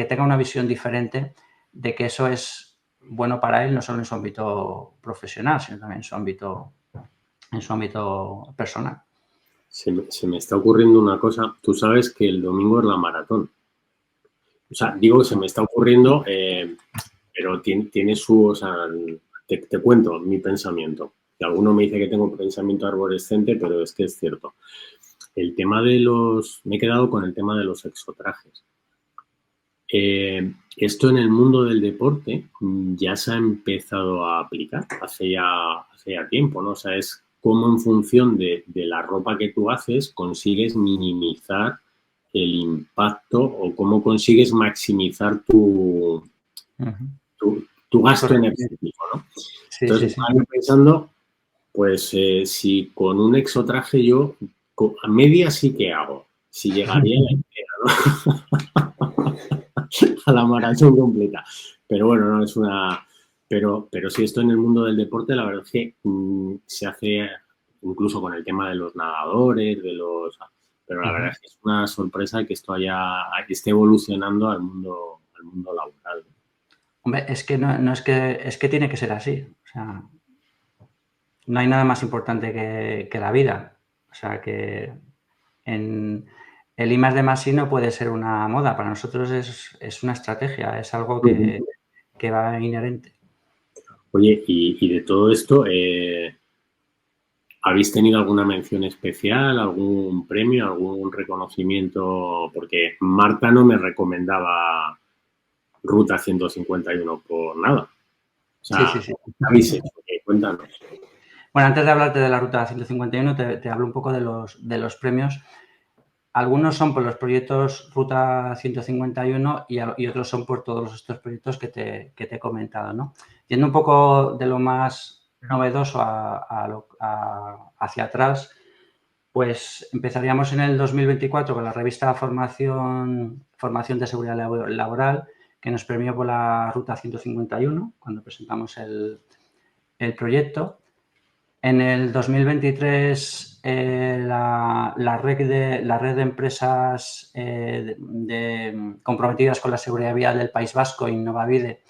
tenga una visión diferente de que eso es bueno para él, no solo en su ámbito profesional, sino también en su ámbito personal. Se me está ocurriendo una cosa. Tú sabes que el domingo es la maratón. O sea, digo que se me está ocurriendo, pero tiene su... O sea, te cuento mi pensamiento. Que alguno me dice que tengo pensamiento arborescente, pero es que es cierto. El tema de me he quedado con el tema de los exotrajes. Esto en el mundo del deporte ya se ha empezado a aplicar hace ya tiempo, ¿no? O sea, es cómo en función de la ropa que tú haces consigues minimizar el impacto o cómo consigues maximizar tu gasto energético, ¿no? Sí, Entonces, sí. estaba pensando, pues si con un exotraje yo a media sí que hago, si llegaría a la entera, ¿no? A la maratón completa. Pero bueno, no es una... Pero si esto en el mundo del deporte, la verdad es que se hace incluso con el tema de los nadadores, pero la verdad es que es una sorpresa que esto esté evolucionando al mundo laboral. Hombre, es que no es que tiene que ser así. O sea, no hay nada más importante que la vida. O sea, que el I+D+I no puede ser una moda. Para nosotros es una estrategia, es algo que va inherente. Oye, y de todo esto, ¿habéis tenido alguna mención especial, algún premio, algún reconocimiento? Porque Marta no me recomendaba Ruta 151 por nada. O sea, Sí. ¿qué habéis hecho? Cuéntanos. Bueno, antes de hablarte de la Ruta 151, te hablo un poco de los premios. Algunos son por los proyectos Ruta 151 y otros son por todos estos proyectos que te he comentado, ¿no? Yendo un poco de lo más novedoso hacia atrás, Pues empezaríamos en el 2024 con la revista Formación de Seguridad Laboral, que nos premió por la Ruta 151, cuando presentamos el proyecto. En el 2023, la red de empresas comprometidas con la seguridad vial del País Vasco, Innovavide,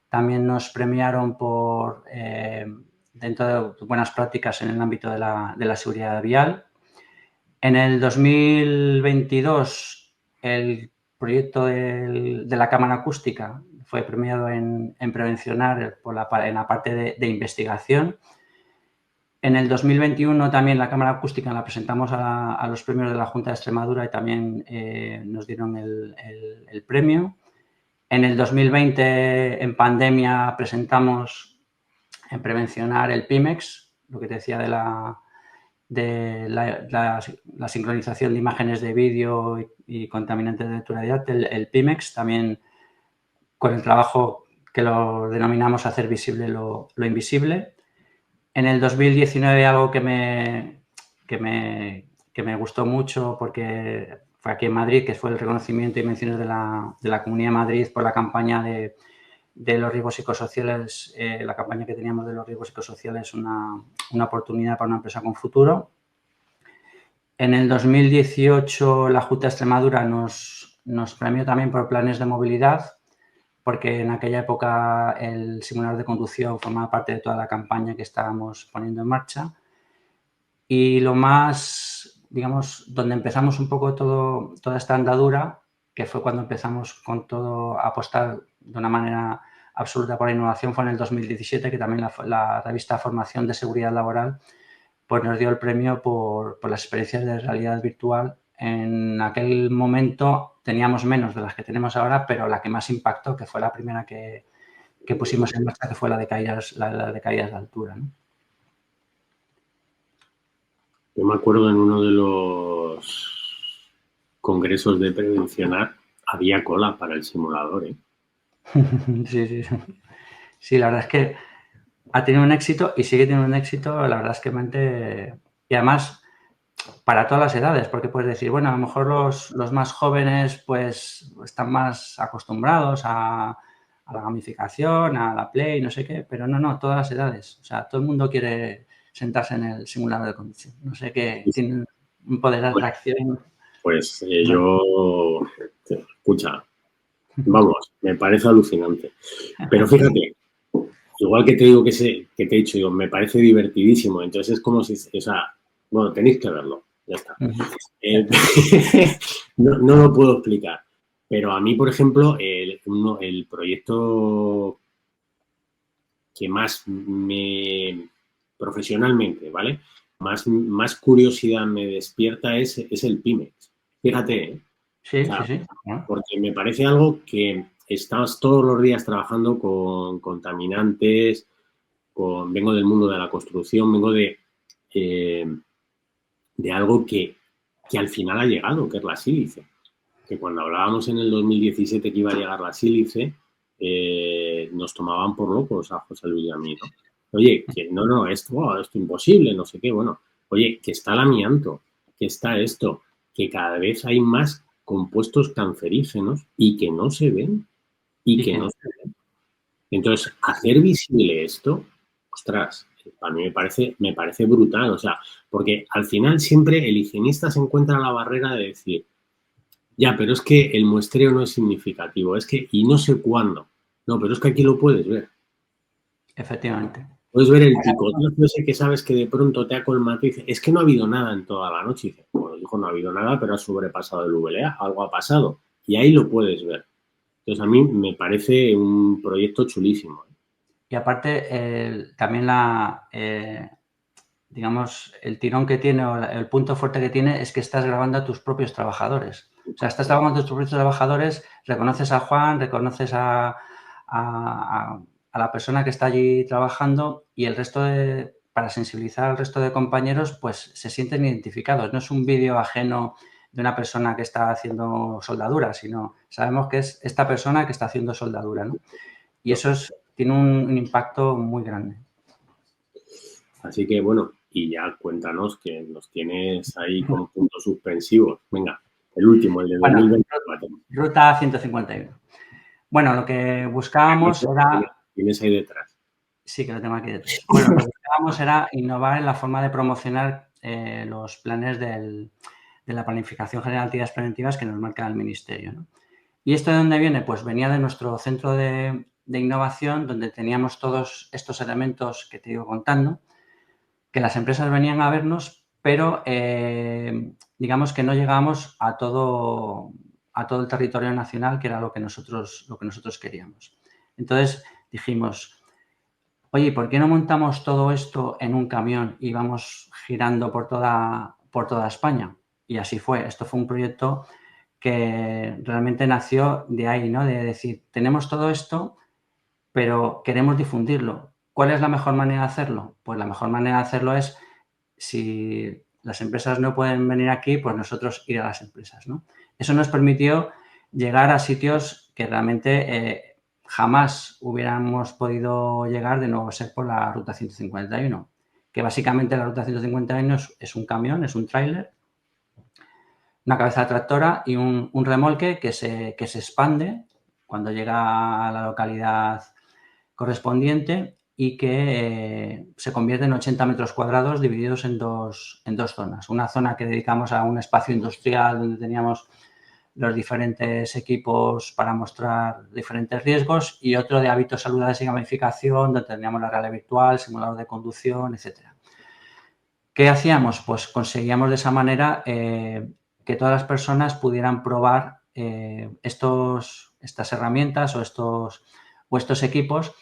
también nos premiaron por dentro de buenas prácticas en el ámbito de la seguridad vial. En el 2022, el proyecto de la cámara acústica fue premiado en Prevencionar en la parte de investigación. En el 2021 también la cámara acústica la presentamos a los premios de la Junta de Extremadura y también nos dieron el premio. En el 2020, en pandemia, presentamos en Prevencionar el PIMEX, lo que te decía de la sincronización de imágenes de vídeo y contaminantes de naturalidad, el PIMEX, también con el trabajo que lo denominamos hacer visible lo invisible. En el 2019 algo que me gustó mucho porque fue aquí en Madrid, que fue el reconocimiento y menciones de la Comunidad de Madrid por la campaña de los riesgos psicosociales, la campaña que teníamos de los riesgos psicosociales, una oportunidad para una empresa con futuro. En el 2018 la Junta de Extremadura nos premió también por planes de movilidad, porque en aquella época el simulador de conducción formaba parte de toda la campaña que estábamos poniendo en marcha. Y lo más, digamos, donde empezamos un poco toda esta andadura, que fue cuando empezamos con todo a apostar de una manera absoluta por la innovación, fue en el 2017, que también la revista Formación de Seguridad Laboral pues nos dio el premio por las experiencias de realidad virtual. En aquel momento teníamos menos de las que tenemos ahora, pero la que más impactó, que fue la primera que pusimos en marcha, que fue la de caídas de altura, ¿no? Yo me acuerdo en uno de los congresos de Prevencionar había cola para el simulador, ¿eh? Sí. Sí, la verdad es que ha tenido un éxito y sigue teniendo un éxito, la verdad es que y además para todas las edades, porque puedes decir, bueno, a lo mejor los más jóvenes pues están más acostumbrados a la gamificación, a la Play, no sé qué, pero no, todas las edades. O sea, todo el mundo quiere sentarse en el simulador de conducción. No sé qué, tiene un poder de atracción. Pues yo, escucha, vamos, me parece alucinante. Pero fíjate, igual que te digo que te he dicho, digo, me parece divertidísimo. Entonces es como si, o sea, bueno, tenéis que verlo, ya está. No lo puedo explicar. Pero a mí, por ejemplo, el proyecto que más profesionalmente, ¿vale? Más curiosidad me despierta es el Pymex. Fíjate, ¿eh? Sí, O sea, sí. porque me parece algo que estás todos los días trabajando con contaminantes, vengo del mundo de la construcción, vengo de algo que al final ha llegado, que es la sílice. Que cuando hablábamos en el 2017 que iba a llegar la sílice, nos tomaban por locos a José Luis y a mí, ¿no? Oye, que no, esto es imposible, no sé qué, bueno. Oye, que está el amianto, que está esto, que cada vez hay más compuestos cancerígenos y que no se ven, y que no se ven. Entonces, hacer visible esto, ostras, a mí me parece brutal, o sea, porque al final siempre el higienista se encuentra la barrera de decir, ya, pero es que el muestreo no es significativo, es que, y no sé cuándo. No, pero es que aquí lo puedes ver. Efectivamente. Puedes ver el picoteo ese que sabes que de pronto te ha colmado y dice, es que no ha habido nada en toda la noche. Y dice, bueno, hijo, no ha habido nada, pero ha sobrepasado el VLA, algo ha pasado. Y ahí lo puedes ver. Entonces, a mí me parece un proyecto chulísimo. Y aparte, también digamos, el tirón que tiene o el punto fuerte que tiene es que estás grabando a tus propios trabajadores. O sea, estás grabando a tus propios trabajadores, reconoces a Juan, reconoces a la persona que está allí trabajando y para sensibilizar al resto de compañeros, pues se sienten identificados. No es un vídeo ajeno de una persona que está haciendo soldadura, sino sabemos que es esta persona que está haciendo soldadura, ¿no? Y eso tiene un impacto muy grande. Así que, bueno, y ya cuéntanos que nos tienes ahí con puntos suspensivos. Venga, el último, el de Bueno, 2024. Ruta 151. Bueno, lo que buscábamos era... Tienes ahí detrás. Sí, que lo tengo aquí detrás. Bueno, lo que buscábamos era innovar en la forma de promocionar los planes de la Planificación General de Actividades Preventivas que nos marca el Ministerio, ¿no? ¿Y esto de dónde viene? Pues venía de nuestro centro de innovación, donde teníamos todos estos elementos que te iba contando, que las empresas venían a vernos, pero digamos que no llegábamos a todo el territorio nacional, que era lo que nosotros queríamos. Entonces dijimos, oye, ¿por qué no montamos todo esto en un camión y vamos girando por toda España? Y así fue. Esto fue un proyecto que realmente nació de ahí, ¿no? De decir, tenemos todo esto, pero queremos difundirlo. ¿Cuál es la mejor manera de hacerlo? Pues la mejor manera de hacerlo es, si las empresas no pueden venir aquí, pues nosotros ir a las empresas, ¿no? Eso nos permitió llegar a sitios que realmente jamás hubiéramos podido llegar de no ser por la Ruta 151, que básicamente la Ruta 151 es un camión, es un tráiler, una cabeza tractora y un remolque que se expande cuando llega a la localidad correspondiente y que se convierte en 80 metros cuadrados divididos en dos zonas. Una zona que dedicamos a un espacio industrial donde teníamos los diferentes equipos para mostrar diferentes riesgos y otro de hábitos saludables y gamificación donde teníamos la realidad virtual, simulador de conducción, etcétera. ¿Qué hacíamos? Pues conseguíamos de esa manera que todas las personas pudieran probar estas herramientas o estos equipos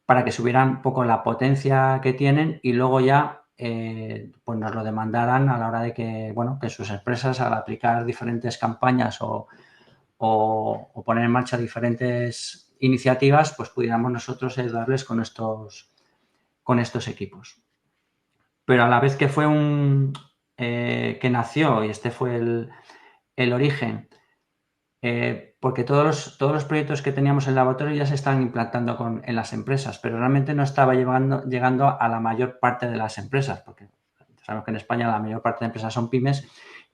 para que subieran un poco la potencia que tienen y luego ya pues nos lo demandaran a la hora de que, bueno, que sus empresas, al aplicar diferentes campañas o poner en marcha diferentes iniciativas, pues pudiéramos nosotros ayudarles con estos equipos. Pero a la vez que fue que nació, y este fue el origen, porque todos los proyectos que teníamos en el laboratorio ya se estaban implantando en las empresas, pero realmente no estaba llegando a la mayor parte de las empresas, porque sabemos que en España la mayor parte de empresas son pymes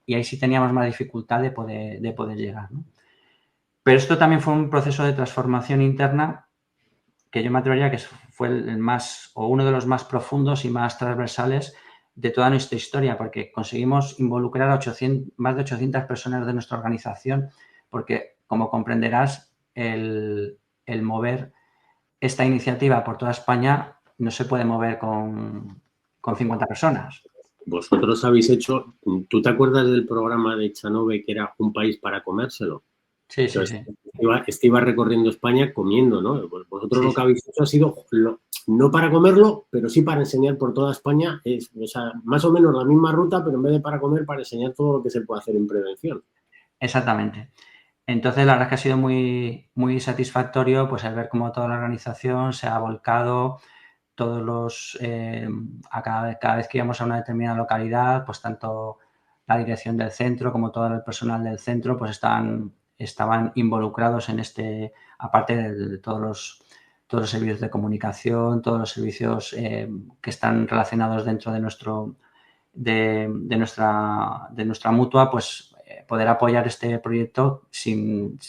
y ahí sí teníamos más dificultad de poder llegar, ¿no? Pero esto también fue un proceso de transformación interna que yo me atrevería que fue el más, o uno de los más profundos y más transversales de toda nuestra historia, porque conseguimos involucrar a más de 800 personas de nuestra organización, porque, como comprenderás, el mover esta iniciativa por toda España no se puede mover con 50 personas. Vosotros habéis hecho, ¿tú te acuerdas del programa de Chanove que era Un país para comérselo? Sí, sí, sí. Iba recorriendo España comiendo, ¿no? Vosotros Sí, lo que habéis hecho ha sido, no para comerlo, pero sí para enseñar por toda España, o sea, más o menos la misma ruta, pero en vez de para comer, para enseñar todo lo que se puede hacer en prevención. Exactamente. Entonces, la verdad es que ha sido muy, muy satisfactorio pues el ver cómo toda la organización se ha volcado, cada vez que íbamos a una determinada localidad, pues tanto la dirección del centro como todo el personal del centro pues estaban involucrados en aparte de todos los servicios de comunicación, todos los servicios que están relacionados dentro de nuestra mutua, pues poder apoyar este proyecto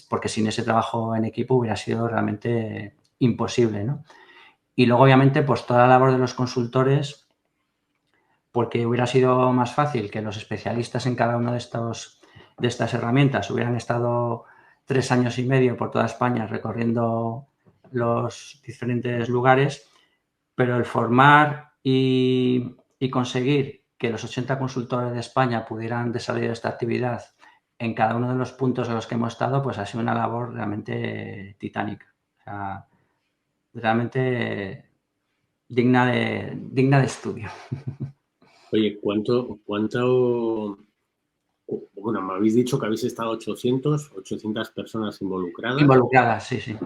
porque sin ese trabajo en equipo hubiera sido realmente imposible, ¿no? Y luego, obviamente, pues toda la labor de los consultores, porque hubiera sido más fácil que los especialistas en cada una de estas herramientas hubieran estado 3 años y medio por toda España recorriendo los diferentes lugares, pero el formar y conseguir que los 80 consultores de España pudieran desarrollar esta actividad en cada uno de los puntos en los que hemos estado, pues ha sido una labor realmente titánica. O sea, realmente digna de estudio. Oye, bueno, me habéis dicho que habéis estado 800 personas involucradas. Involucradas, sí, sí.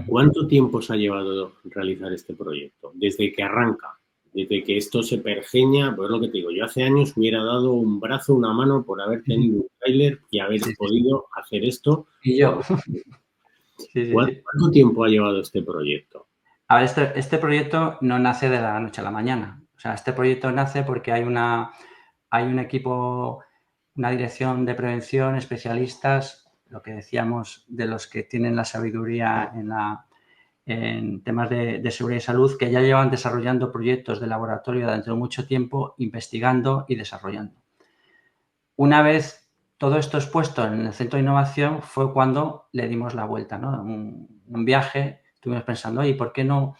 ¿Cuánto tiempo os ha llevado realizar este proyecto? Desde que arranca, desde que esto se pergeña, pues lo que te digo, yo hace años hubiera dado un brazo, una mano por haber tenido un tráiler y haber podido hacer esto. Y yo. ¿Cuánto tiempo ha llevado este proyecto? A ver, este proyecto no nace de la noche a la mañana. O sea, este proyecto nace porque hay un equipo, una dirección de prevención, especialistas, lo que decíamos, de los que tienen la sabiduría en temas de seguridad y salud, que ya llevan desarrollando proyectos de laboratorio durante mucho tiempo, investigando y desarrollando. Una vez todo esto expuesto en el Centro de Innovación fue cuando le dimos la vuelta, ¿no? Un viaje, estuvimos pensando, oye, ¿por qué no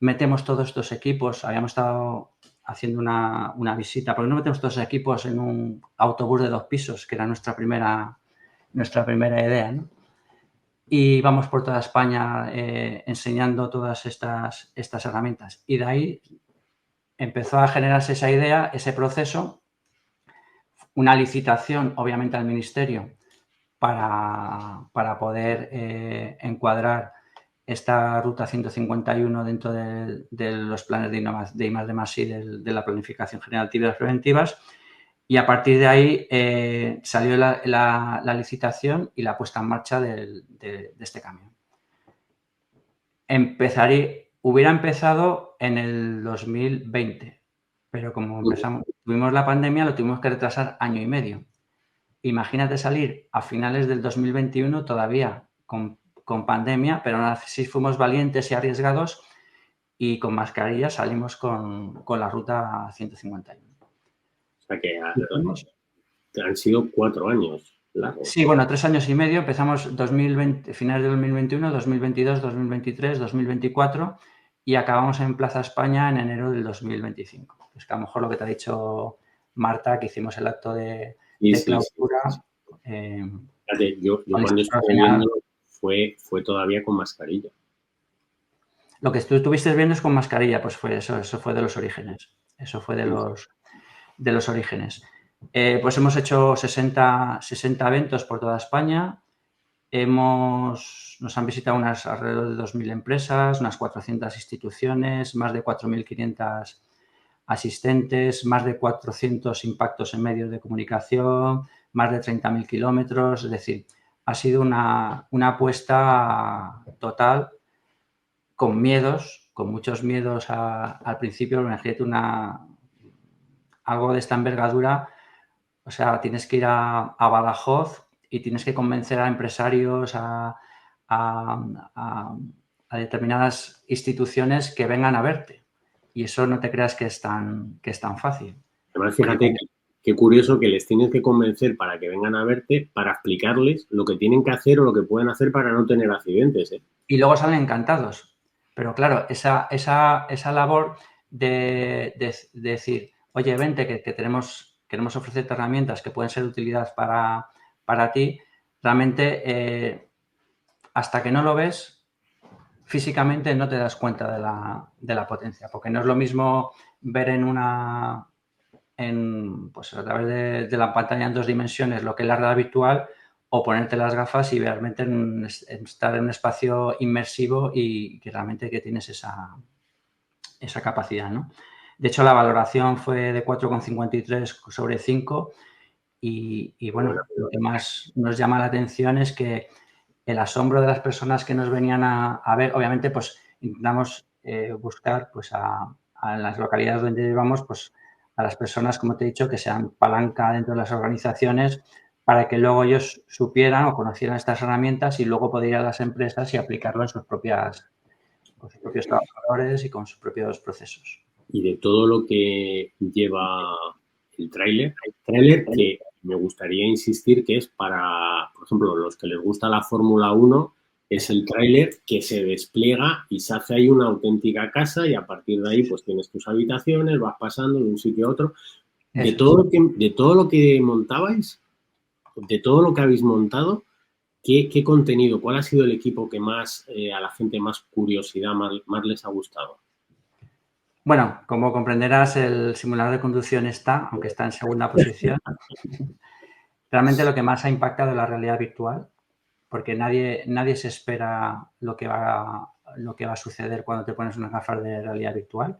metemos todos estos equipos? Habíamos estado haciendo una visita, ¿por qué no metemos todos los equipos en un autobús de 2 pisos, que era nuestra primera idea, ¿no? Y vamos por toda España enseñando todas estas herramientas. Y de ahí empezó a generarse esa idea, ese proceso, una licitación, obviamente, al Ministerio para poder encuadrar esta ruta 151 dentro de los planes de I+D+I de la Planificación General de Actividades Preventivas. Y a partir de ahí salió la licitación y la puesta en marcha de este camión. Hubiera empezado en el 2020, pero como tuvimos la pandemia, lo tuvimos que retrasar año y medio. Imagínate salir a finales del 2021 todavía con pandemia, pero aún así fuimos valientes y arriesgados y con mascarilla salimos con la ruta 151. O sea que han sido 4 años largos. Sí, bueno, 3 años y medio. Empezamos 2020, finales de 2021, 2022, 2023, 2024 y acabamos en Plaza España en enero del 2025. Es que a lo mejor lo que te ha dicho Marta, que hicimos el acto de clausura. Fíjate, yo cuando estuve viendo fue todavía con mascarilla. Lo que tú estuviste viendo es con mascarilla, pues fue eso fue de los orígenes. Eso fue de los orígenes. Pues hemos hecho 60 eventos por toda España. Nos han visitado alrededor de 2.000 empresas, unas 400 instituciones, más de 4.500 asistentes, más de 400 impactos en medios de comunicación, más de 30.000 kilómetros. Es decir, ha sido una apuesta total con muchos miedos al principio. Imagínate algo de esta envergadura. O sea, tienes que ir a Badajoz y tienes que convencer a empresarios, a determinadas instituciones que vengan a verte. Y eso no te creas que es tan fácil. Además, fíjate qué curioso que les tienes que convencer para que vengan a verte, para explicarles lo que tienen que hacer o lo que pueden hacer para no tener accidentes, ¿eh? Y luego salen encantados. Pero claro, esa labor de decir, oye, vente, que queremos ofrecerte herramientas que pueden ser de utilidad para ti, realmente hasta que no lo ves, físicamente no te das cuenta de la potencia, porque no es lo mismo ver pues a través de la pantalla en 2 dimensiones lo que es la realidad virtual o ponerte las gafas y realmente estar en un espacio inmersivo y que realmente que tienes esa capacidad, ¿no? De hecho, la valoración fue de 4,53 sobre 5 y bueno, lo que más nos llama la atención es que el asombro de las personas que nos venían a ver, obviamente, pues intentamos buscar pues a las localidades donde vamos, pues a las personas, como te he dicho, que sean palanca dentro de las organizaciones para que luego ellos supieran o conocieran estas herramientas y luego poder ir a las empresas y aplicarlo con sus propios trabajadores y con sus propios procesos. Y de todo lo que lleva el tráiler que me gustaría insistir que es para, por ejemplo, los que les gusta la Fórmula 1, es el tráiler que se despliega y se hace ahí una auténtica casa y a partir de ahí pues tienes tus habitaciones, vas pasando de un sitio a otro. De todo lo que montabais, de todo lo que habéis montado, ¿qué contenido, cuál ha sido el equipo que más a la gente más curiosidad, más les ha gustado? Bueno, como comprenderás, el simulador de conducción aunque está en segunda posición. Realmente lo que más ha impactado es la realidad virtual, porque nadie se espera lo que va a suceder cuando te pones unas gafas de realidad virtual,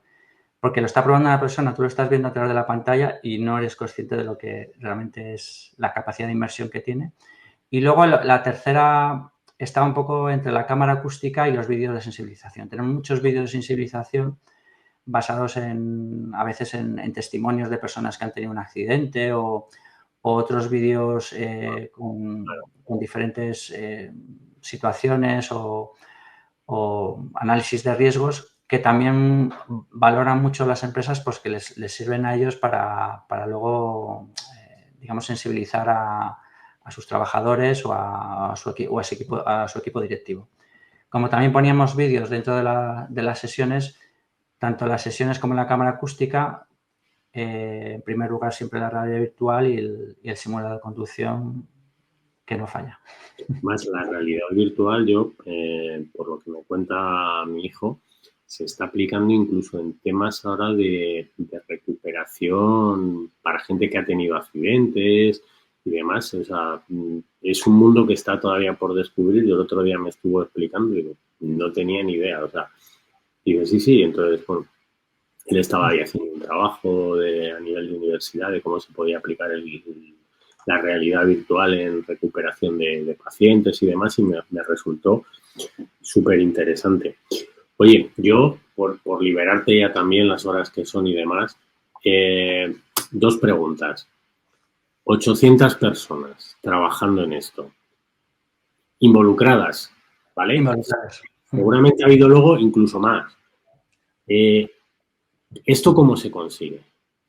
porque lo está probando una persona, tú lo estás viendo a través de la pantalla y no eres consciente de lo que realmente es la capacidad de inmersión que tiene. Y luego la tercera está un poco entre la cámara acústica y los vídeos de sensibilización. Tenemos muchos vídeos de sensibilización basados a veces en testimonios de personas que han tenido un accidente o otros vídeos con diferentes situaciones o análisis de riesgos que también valoran mucho las empresas, pues que les sirven a ellos para luego, digamos, sensibilizar a sus trabajadores o a su equipo directivo. Como también poníamos vídeos dentro de las sesiones, tanto las sesiones como la cámara acústica, en primer lugar siempre la realidad virtual y el simulador de conducción que no falla. Más la realidad virtual, yo, por lo que me cuenta mi hijo, se está aplicando incluso en temas ahora de recuperación para gente que ha tenido accidentes y demás. O sea, es un mundo que está todavía por descubrir. Yo el otro día me estuvo explicando y digo, no tenía ni idea. O sea, digo, sí, entonces, bueno, él estaba ahí haciendo un trabajo a nivel de universidad de cómo se podía aplicar la realidad virtual en recuperación de pacientes y demás, y me resultó súper interesante. Oye, yo, por liberarte ya también las horas que son y demás, 2 preguntas. 800 personas trabajando en esto, involucradas, ¿vale? Involucradas. Seguramente ha habido luego incluso más. ¿Esto cómo se consigue?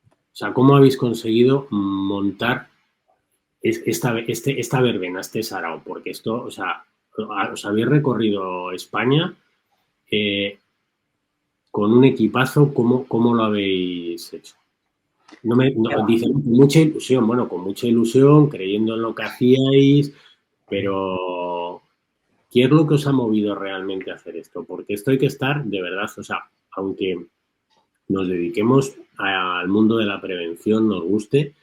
O sea, ¿cómo habéis conseguido montar esta verbena, este sarao? Porque esto, o sea, os habéis recorrido España con un equipazo. ¿Cómo lo habéis hecho? Dice mucha ilusión, bueno, con mucha ilusión, creyendo en lo que hacíais, pero ¿qué es lo que os ha movido realmente a hacer esto? Porque esto hay que estar de verdad, o sea, aunque nos dediquemos al mundo de la prevención, nos guste,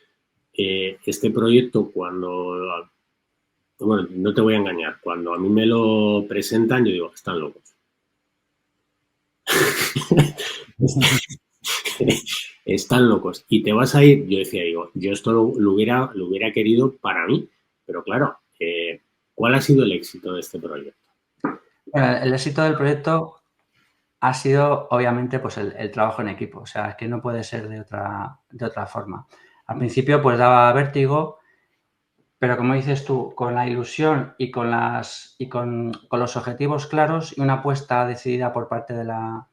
este proyecto bueno, no te voy a engañar, cuando a mí me lo presentan, yo digo, están locos. Están locos. Y te vas a ir, yo decía, yo esto lo hubiera querido para mí, pero claro, ¿cuál ha sido el éxito de este proyecto? Bueno, el éxito del proyecto ha sido, obviamente, pues el trabajo en equipo. O sea, es que no puede ser de otra forma. Al principio, pues daba vértigo, pero como dices tú, con la ilusión y con los objetivos claros y una apuesta decidida por parte de la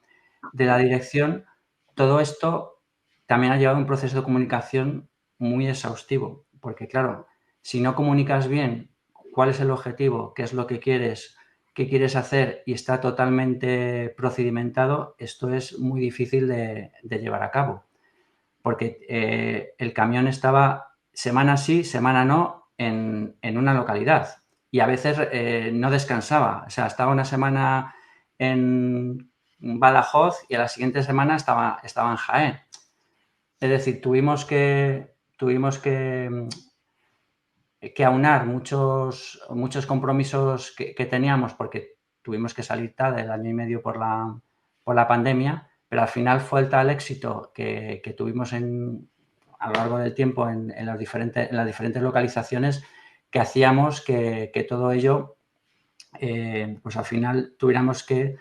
dirección, todo esto también ha llevado a un proceso de comunicación muy exhaustivo. Porque, claro, si no comunicas bien cuál es el objetivo, qué es lo que quieres hacer y está totalmente procedimentado, esto es muy difícil de llevar a cabo. Porque el camión estaba semana sí, semana no en una localidad y a veces no descansaba. O sea, estaba una semana en Badajoz y a la siguiente semana estaba en Jaén. Es decir, tuvimos que aunar muchos compromisos que teníamos porque tuvimos que salir tarde el año y medio por la pandemia, pero al final fue el tal éxito que tuvimos a lo largo del tiempo en las diferentes localizaciones que hacíamos que todo ello, pues al final tuviéramos que,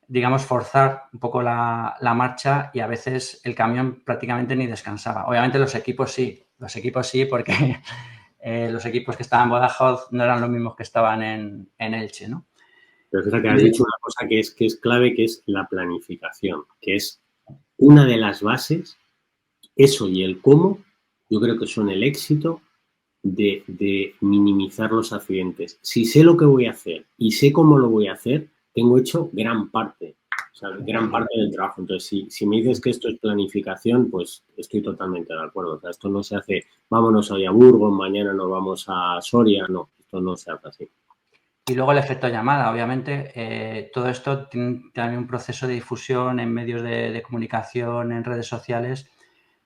digamos, forzar un poco la marcha y a veces el camión prácticamente ni descansaba. Obviamente los equipos sí porque los equipos que estaban en Badajoz no eran los mismos que estaban en Elche, ¿no? Pero fíjate, has dicho una cosa que es clave, que es la planificación, que es una de las bases. Eso y el cómo, yo creo que son el éxito de minimizar los accidentes. Si sé lo que voy a hacer y sé cómo lo voy a hacer, tengo hecho gran parte del trabajo. Entonces, si me dices que esto es planificación, pues estoy totalmente de acuerdo. O sea, esto no se hace, vámonos hoy a Burgos, mañana nos vamos a Soria, no, esto no se hace así. Y luego el efecto llamada, obviamente, todo esto tiene también un proceso de difusión en medios de comunicación, en redes sociales.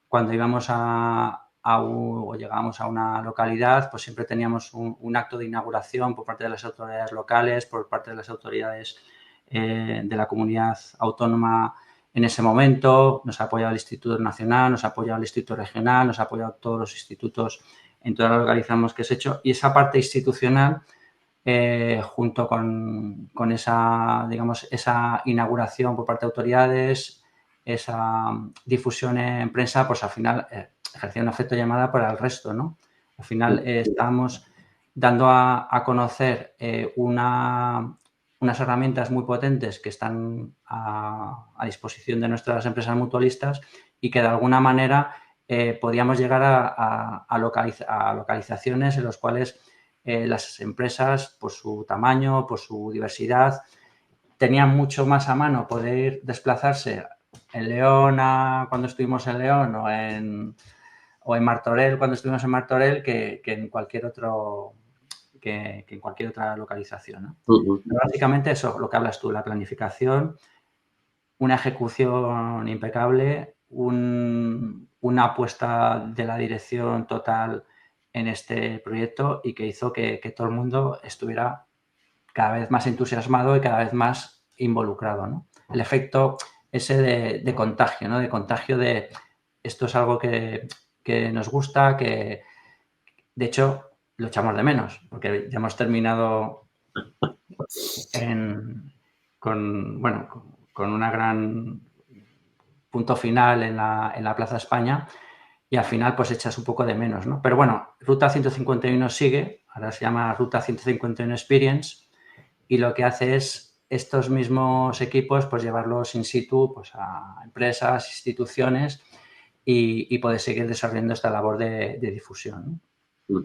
Cuando íbamos o llegábamos a una localidad, pues siempre teníamos un acto de inauguración por parte de las autoridades locales, por parte de las autoridades de la comunidad autónoma en ese momento. Nos ha apoyado el Instituto Nacional, nos ha apoyado el Instituto Regional, nos ha apoyado todos los institutos en todas las localizaciones que se ha hecho. Y esa parte institucional, junto con esa, digamos, esa inauguración por parte de autoridades, esa difusión en prensa, pues al final ejercía un efecto llamada para el resto, ¿no? Al final estábamos dando a conocer unas herramientas muy potentes que están a disposición de nuestras empresas mutualistas y que de alguna manera podíamos llegar a localizaciones en las cuales las empresas, por su tamaño, por su diversidad, tenían mucho más a mano poder desplazarse en León cuando estuvimos en León o en Martorell cuando estuvimos en Martorell que en cualquier otro que en cualquier otra localización, ¿no? Pero básicamente eso, lo que hablas tú, la planificación, una ejecución impecable, una apuesta de la dirección total en este proyecto y que hizo que todo el mundo estuviera cada vez más entusiasmado y cada vez más involucrado, ¿no? El efecto ese de contagio, ¿no? De contagio de esto es algo que nos gusta, que de hecho lo echamos de menos, porque ya hemos terminado con una gran punto final en la Plaza España y al final pues echas un poco de menos, ¿no? Pero bueno, Ruta 151 sigue, ahora se llama Ruta 151 Experience y lo que hace es estos mismos equipos pues llevarlos in situ pues, a empresas, instituciones y poder seguir desarrollando esta labor de difusión, ¿no?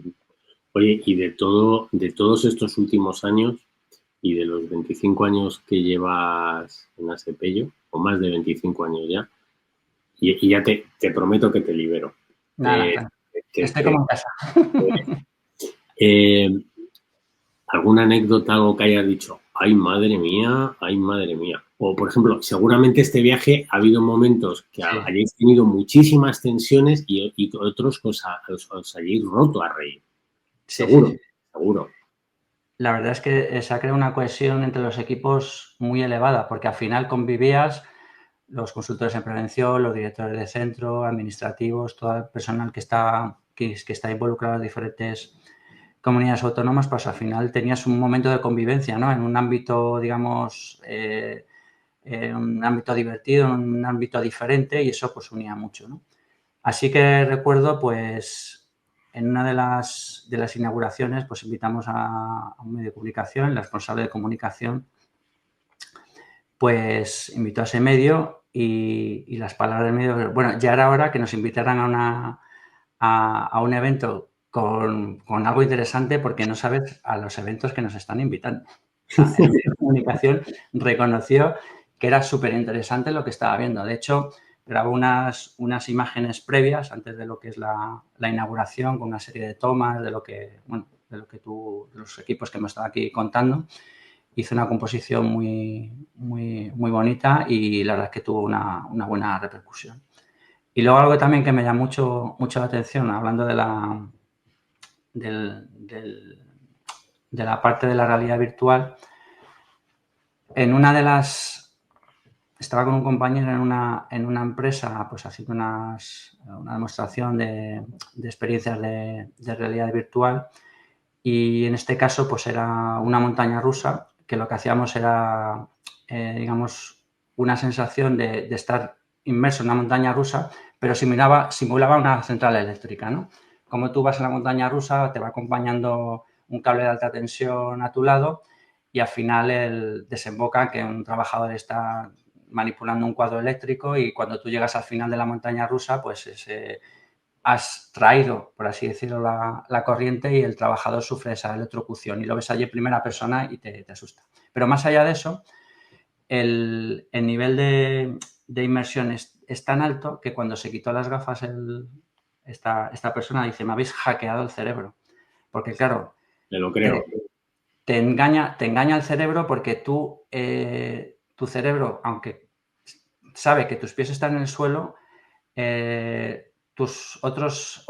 Oye, y de todos estos últimos años y de los 25 años que llevas en Asepello, o más de 25 años ya, y ya te prometo que te libero. Nada, estoy como en casa. ¿Alguna anécdota, algo que hayas dicho, ay madre mía, ay madre mía? O, por ejemplo, seguramente este viaje ha habido momentos que Sí. hayáis tenido muchísimas tensiones y otros que os hayáis roto a reír. Sí, Seguro, sí, sí. seguro. La verdad es que se ha creado una cohesión entre los equipos muy elevada, porque al final convivías los consultores en prevención, los directores de centro, administrativos, todo el personal que está involucrado en diferentes comunidades autónomas, pues al final tenías un momento de convivencia, ¿no? En un ámbito, digamos, un ámbito divertido, en un ámbito diferente y eso pues unía mucho, ¿no? Así que recuerdo, pues, en una de las inauguraciones, pues invitamos a un medio de comunicación, el responsable de comunicación, pues invitó a ese medio y las palabras del medio, bueno, ya era hora que nos invitaran a un evento con algo interesante porque no sabes a los eventos que nos están invitando. O sea, el medio de comunicación reconoció que era súper interesante lo que estaba viendo. De hecho, grabó unas imágenes previas antes de lo que es la inauguración con una serie de tomas de los equipos que hemos estado aquí contando. Hizo una composición muy, muy, muy bonita y la verdad es que tuvo una buena repercusión. Y luego algo también que me llama mucho la atención, hablando de la parte de la realidad virtual, estaba con un compañero en una empresa pues haciendo una demostración de experiencias de realidad virtual y en este caso pues era una montaña rusa que lo que hacíamos era, digamos, una sensación de estar inmerso en una montaña rusa, pero simulaba una central eléctrica, ¿no? Como tú vas en la montaña rusa, te va acompañando un cable de alta tensión a tu lado y al final desemboca que un trabajador está manipulando un cuadro eléctrico y cuando tú llegas al final de la montaña rusa, pues has traído, por así decirlo, la corriente y el trabajador sufre esa electrocución y lo ves allí en primera persona y te asusta. Pero más allá de eso, el nivel de inmersión es tan alto que cuando se quitó las gafas esta persona dice, me habéis hackeado el cerebro. Porque claro, Me lo creo. te engaña el cerebro porque tu cerebro, aunque sabe que tus pies están en el suelo, tus otros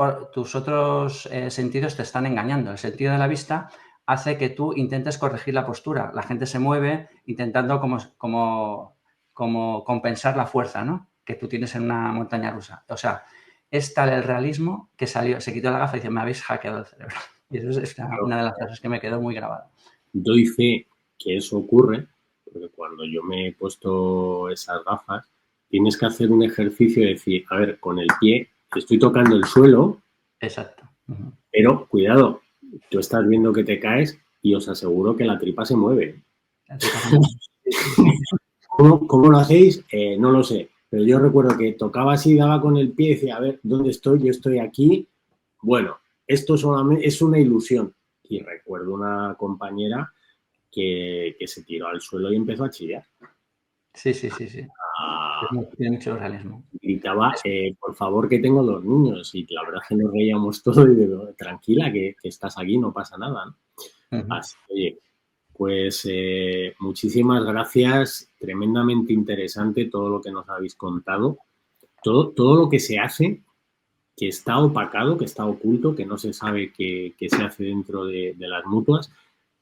sentidos te están engañando. El sentido de la vista hace que tú intentes corregir la postura. La gente se mueve intentando como compensar la fuerza, ¿no?, que tú tienes en una montaña rusa. O sea, es tal el realismo que se quitó la gafa y dice, me habéis hackeado el cerebro. Y eso es una de las frases que me quedó muy grabada. Doy fe que eso ocurre, porque cuando yo me he puesto esas gafas, tienes que hacer un ejercicio de decir, a ver, con el pie estoy tocando el suelo. Exacto. Pero, cuidado, tú estás viendo que te caes y os aseguro que la tripa se mueve. ¿Cómo lo hacéis? No lo sé. Pero yo recuerdo que tocaba así, daba con el pie y decía, a ver, ¿dónde estoy? Yo estoy aquí. Bueno, esto solamente es una ilusión. Y recuerdo una compañera que se tiró al suelo y empezó a chillar. Sí. Tiene mucho realismo. Gritaba, por favor, que tengo los niños. Y la verdad es que nos reíamos todos y digo, tranquila, que estás aquí, no pasa nada, ¿no? Así que, oye, pues muchísimas gracias, tremendamente interesante todo lo que nos habéis contado, todo lo que se hace, que está opacado, que está oculto, que no se sabe que se hace dentro de las mutuas,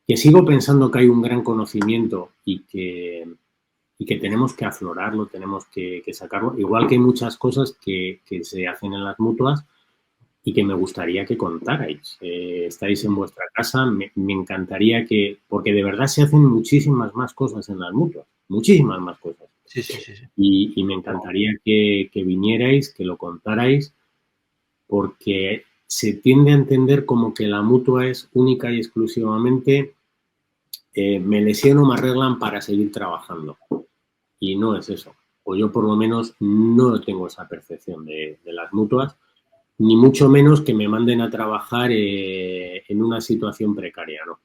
que sigo pensando que hay un gran conocimiento y que tenemos que aflorarlo, tenemos que sacarlo, igual que hay muchas cosas que se hacen en las mutuas y que me gustaría que contarais. Estáis en vuestra casa, me encantaría que, porque de verdad se hacen muchísimas más cosas en las mutuas, muchísimas más cosas. Sí. Y me encantaría que vinierais, que lo contarais, porque se tiende a entender como que la mutua es única y exclusivamente me lesiono, me arreglan para seguir trabajando. Y no es eso. O yo por lo menos no tengo esa percepción de las mutuas, ni mucho menos que me manden a trabajar en una situación precaria, ¿no?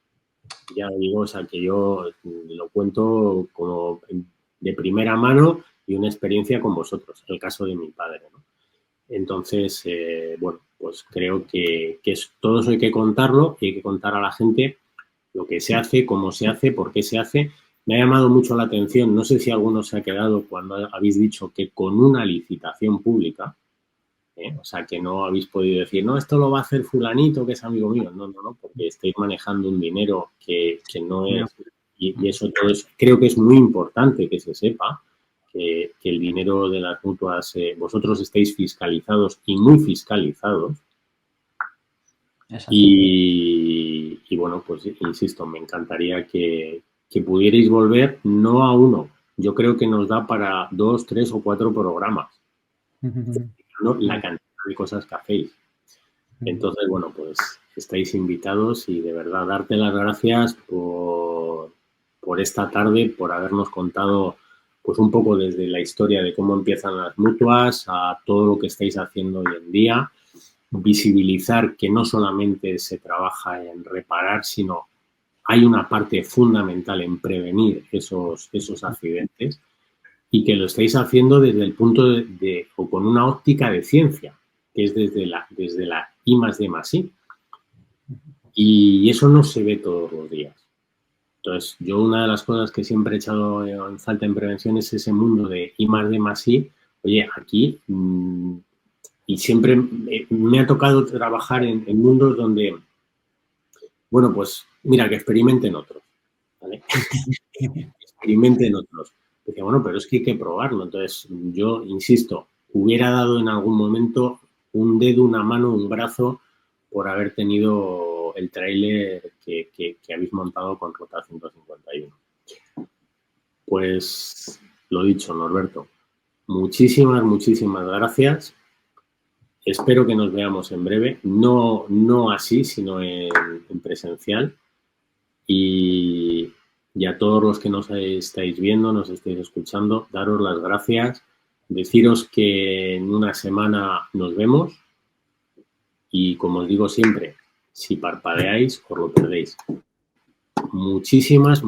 Ya digo, o sea, que yo lo cuento como de primera mano y una experiencia con vosotros, el caso de mi padre, ¿no? Entonces, bueno, pues creo que todo eso hay que contarlo y hay que contar a la gente lo que se hace, cómo se hace, por qué se hace. Me ha llamado mucho la atención, no sé si alguno se ha quedado cuando habéis dicho que con una licitación pública, o sea, que no habéis podido decir, no, esto lo va a hacer fulanito, que es amigo mío. No, porque estáis manejando un dinero que no es... Y eso todo es, creo que es muy importante que se sepa, que el dinero de las mutuas, vosotros estáis fiscalizados y muy fiscalizados. Y bueno, pues insisto, me encantaría que pudierais volver, no a uno. Yo creo que nos da para 2, 3 o 4 programas. ¿No? La cantidad de cosas que hacéis. Entonces, bueno, pues estáis invitados y de verdad darte las gracias por esta tarde, por habernos contado pues un poco desde la historia de cómo empiezan las mutuas a todo lo que estáis haciendo hoy en día, visibilizar que no solamente se trabaja en reparar, sino hay una parte fundamental en prevenir esos accidentes y que lo estáis haciendo desde el punto o con una óptica de ciencia, que es desde la I+D+I. Y eso no se ve todos los días. Entonces, yo una de las cosas que siempre he echado en falta en prevención es ese mundo de I+D+I. Oye, aquí, y siempre me ha tocado trabajar en mundos donde, bueno, pues mira, que experimenten otros, ¿vale? Experimenten otros. Decía, bueno, pero es que hay que probarlo. Entonces, yo insisto, hubiera dado en algún momento un dedo, una mano, un brazo por haber tenido el tráiler que habéis montado con Ruta 151. Pues lo dicho, Norberto, muchísimas gracias. Espero que nos veamos en breve, no así, sino en presencial. Y a todos los que nos estáis viendo, nos estáis escuchando, daros las gracias, deciros que en una semana nos vemos y, como os digo siempre, si parpadeáis, os lo perdéis. Muchísimas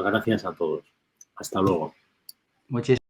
gracias a todos. Hasta luego. Muchísimas